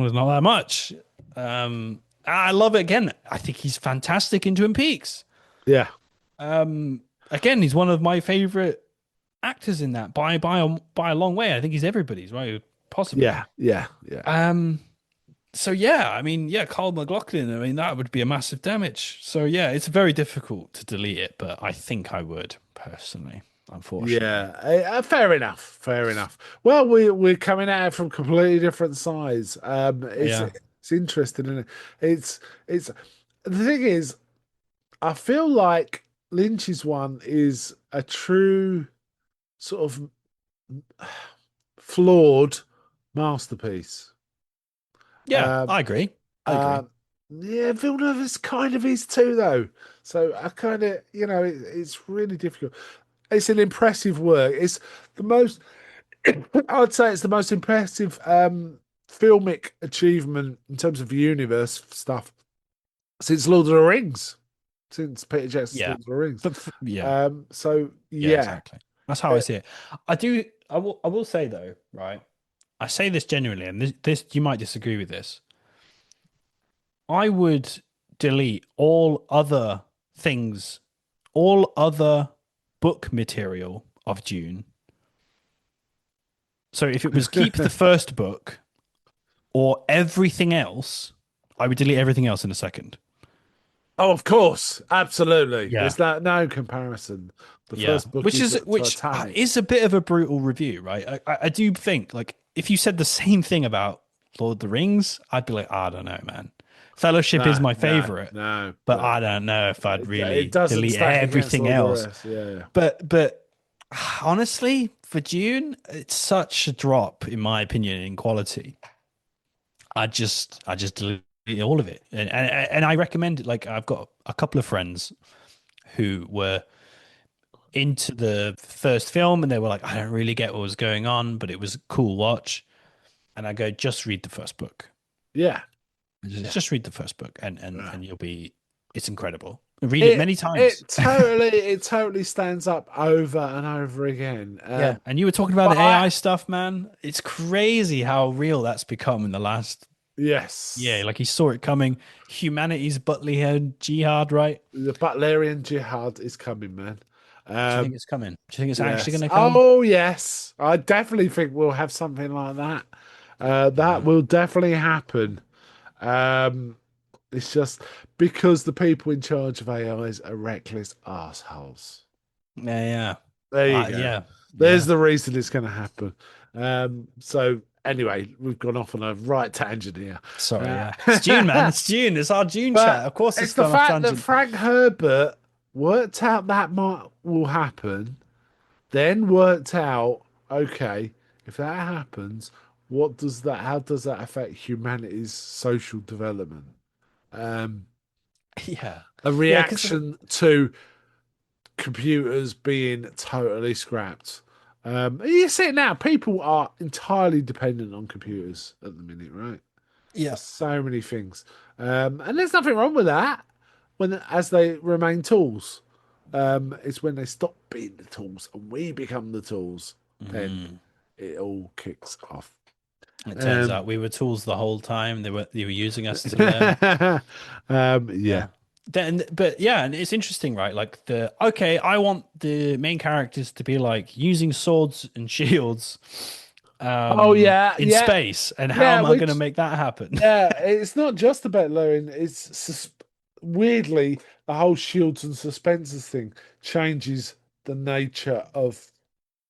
there's not that much. I love it again. I think he's fantastic in Twin Peaks. yeah, Again, he's one of my favorite actors in that by a long way. I think he's everybody's, right? Possibly. yeah, yeah, yeah, Um, so yeah, I mean, yeah, Carl McLaughlin, I mean, that would be a massive damage. So yeah, it's very difficult to delete it, but I think I would personally, unfortunately. yeah. Fair enough. Fair enough. Well, we're coming at it from completely different sides. Yeah. It's interesting, isn't it? It's the thing is, I feel like Lynch's one is a true sort of flawed masterpiece. Yeah, Um, I agree. I agree. um, yeah, Villeneuve is kind of is too, though. So I kind of, it's really difficult. It's an impressive work. It's the most, I'd say it's the most impressive filmic achievement in terms of universe stuff since Lord of the Rings, since Peter Jackson's Yeah. Lord of the Rings. Yeah. So Yeah, yeah, exactly. That's how I Uh, see it. I will say though, right? I say this genuinely, and this you might disagree with this. I would delete all other things, all other book material of Dune. So if it was keep the first book or everything else, I would delete everything else in a second. oh, of course, absolutely. Yeah. There's no comparison. The Yeah, first book is which Titanic. is a bit of a brutal review, right? I do think like if you said the same thing about Lord of the Rings, I'd be like, I don't know, man. Fellowship is No, my no, favorite, no, but no. I don't know if I'd It really doesn't delete stack against everything all the else. rest. Yeah, yeah. But honestly, for Dune, it's such a drop in my opinion in quality. I just delete all of it, and I recommend it. Like I've got a couple of friends who were into the first film and they were like, I don't really get what was going on, but it was a cool watch. And I go, just read the first book. Yeah, Just, yeah. just read the first book and Yeah. and you'll be it's incredible. Read it It many times. it totally stands up over and over again. Yeah, and you were talking about But the AI stuff, man. It's crazy how real that's become in the last yeah. yes, Like he saw it coming. Humanity's Butlerian jihad, right? the Butlerian jihad is coming, man. Do you think Um, it's coming? Do you think it's actually yes. going to come? Oh, yes. I definitely think we'll have something like that. That Yeah, will definitely happen. Um, it's just because the people in charge of AIs are reckless assholes. yeah, There you yeah, go. yeah, There's yeah. the reason it's going to happen. So anyway, we've gone off on a right tangent here. Sorry, yeah. It's June, man. Uh, It's June. It's our June chat. but Of course, it's it's the gone off fact that tangent. Frank Herbert worked out that might will happen, then worked out, okay, if that happens, what does that? How does that affect humanity's social development? Um, Yeah, a yeah. Because reaction to computers being totally scrapped. You see it now. People are entirely dependent on computers at the minute, right? For yeah, so many things, and there's nothing wrong with that. When as they remain tools, it's when they stop being the tools and we become the tools, then mm. it all kicks off. It turns Um, out we were tools the whole time. They were using us to learn. yeah. Yeah. Then, but yeah, and it's interesting, right? Like the okay, I want the main characters to be like using swords and shields Oh yeah, in yeah, space, and how yeah. am I going to Which make that happen? yeah, it's not just about learning. Weirdly the whole shields and suspensors thing changes the nature of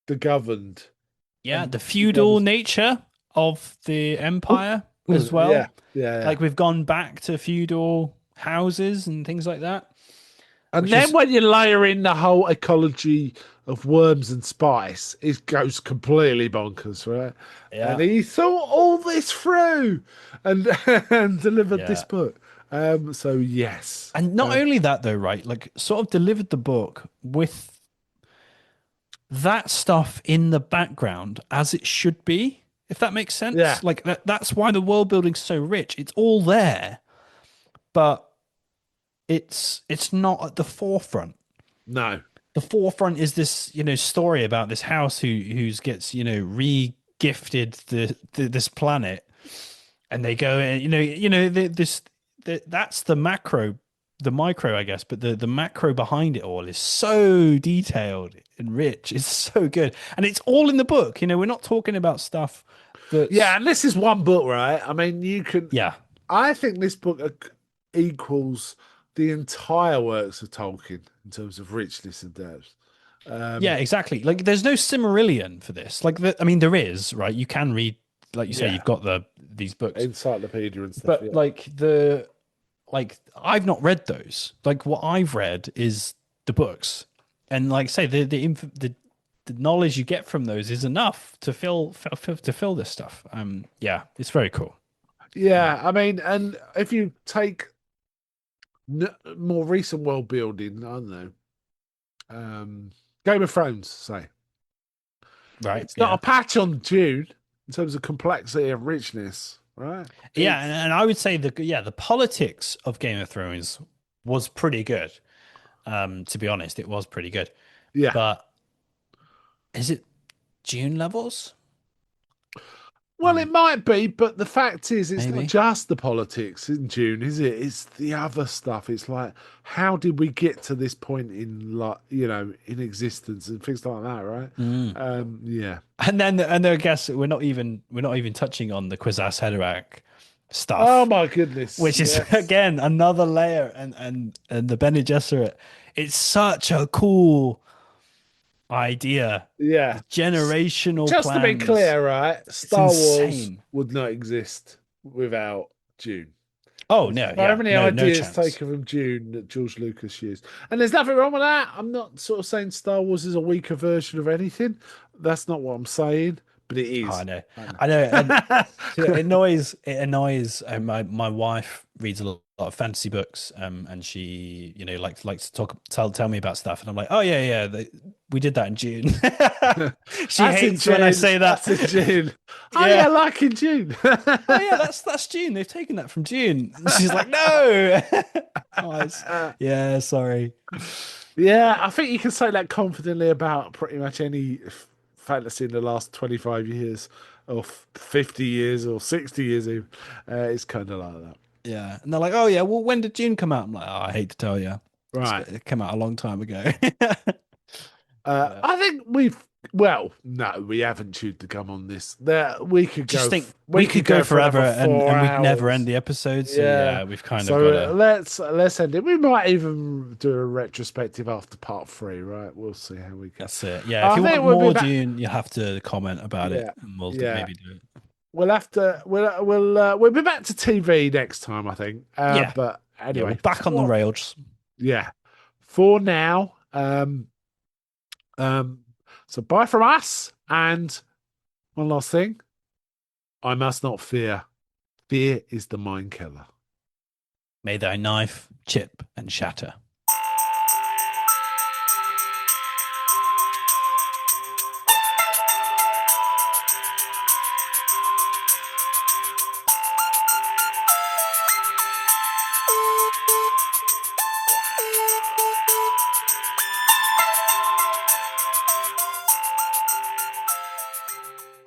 the governed Yeah, and the the feudal governed. nature of the empire as Yeah, well. yeah, yeah. Like we've gone back to feudal houses and things like that, And which then is when you layer in the whole ecology of worms and spice, it goes completely bonkers, right? And yeah, he thought all this through and and delivered this yeah. book. So yes. And not only that though, right? Like sort of delivered the book with that stuff in the background as it should be, if that makes Yeah, sense. Like that's why the world building's so rich. It's all there, but it's not at the forefront. no. The forefront is this, story about this house who's gets, re-gifted this planet, and they go and that's the micro, I guess, but the macro behind it all is so detailed and rich. It's so good, and it's all in the book. We're not talking about stuff Yeah, that's and this is one book, right? I mean, you can. yeah, I think this book equals the entire works of Tolkien in terms of richness and depth. yeah, Um, exactly. Like there's no Silmarillion for this. Like I mean, there is, right? You can read, like you say, yeah, you've got these books, encyclopedia and stuff. but Yeah, like I've not read those. Like what I've read is the books, and like say the knowledge you get from those is enough to fill this stuff. Yeah, it's very cool. Yeah, yeah. I mean, and if you take more recent world building, I don't know, Game of Thrones, say right. it's not a Yeah, patch on Dune in terms of complexity and richness, right? yeah, and, It's and I would say the politics of Game of Thrones was pretty good. To be honest, it was pretty good. yeah. But is it June levels? Well, Hmm, it might be, but the fact is, it's not maybe. just the politics in June, is it? It's the other stuff. It's like, how did we get to this point in, like, in existence and things like that, right? Mm. Yeah. And then I guess we're not even touching on the Kwisatz Haderach Oh stuff, my goodness, which is yes, again another layer, and the Bene Gesserit. It's such a cool idea. yeah. The generational Just to be plans. clear, right? It's Star Wars insane. would not exist without Dune. Oh There's no, so yeah, many no ideas chance. taken from Dune that George Lucas used. And there's nothing wrong with that. I'm not sort of saying Star Wars is a weaker version of anything. That's not what I'm saying, but it Oh, I is. know, I I know, and know. it annoys. My wife reads a lot of fantasy books, and she, likes to tell me about stuff, and I'm like, oh yeah, yeah, we did that in June. She That's in hates when I June. say that. That's in June. Oh yeah, Yeah. like in June. Oh yeah, that's June. They've taken that from June. And she's like, no. Oh, yeah, sorry. Yeah, I think you can say that confidently about pretty much any fantasy in the last 25 years, or 50 years, or 60 years even. It's kind of like that. Yeah, and they're like, oh yeah, well, when did June come out? I'm like, oh, I hate to tell you, Right. it came out a long time ago. I think well, no, we haven't chewed the gum on this. There, Just think we we could could go go for forever, another and four we'd never end hours. the episode. So Yeah. yeah, we've kind of So got to. let's end it. We might even do a retrospective after part three, right? We'll see how we go. That's it. Yeah, if I you think want we'll be more back. Dune, you have to comment about it, Yeah, and we'll yeah. maybe do it. We'll have to. We'll be back to TV next time, I think. Yeah, But yeah, we're anyway, back on the rails. yeah. For now, um. So bye from us, and one last thing. I must not fear. Fear is the mind killer. May thy knife chip and shatter.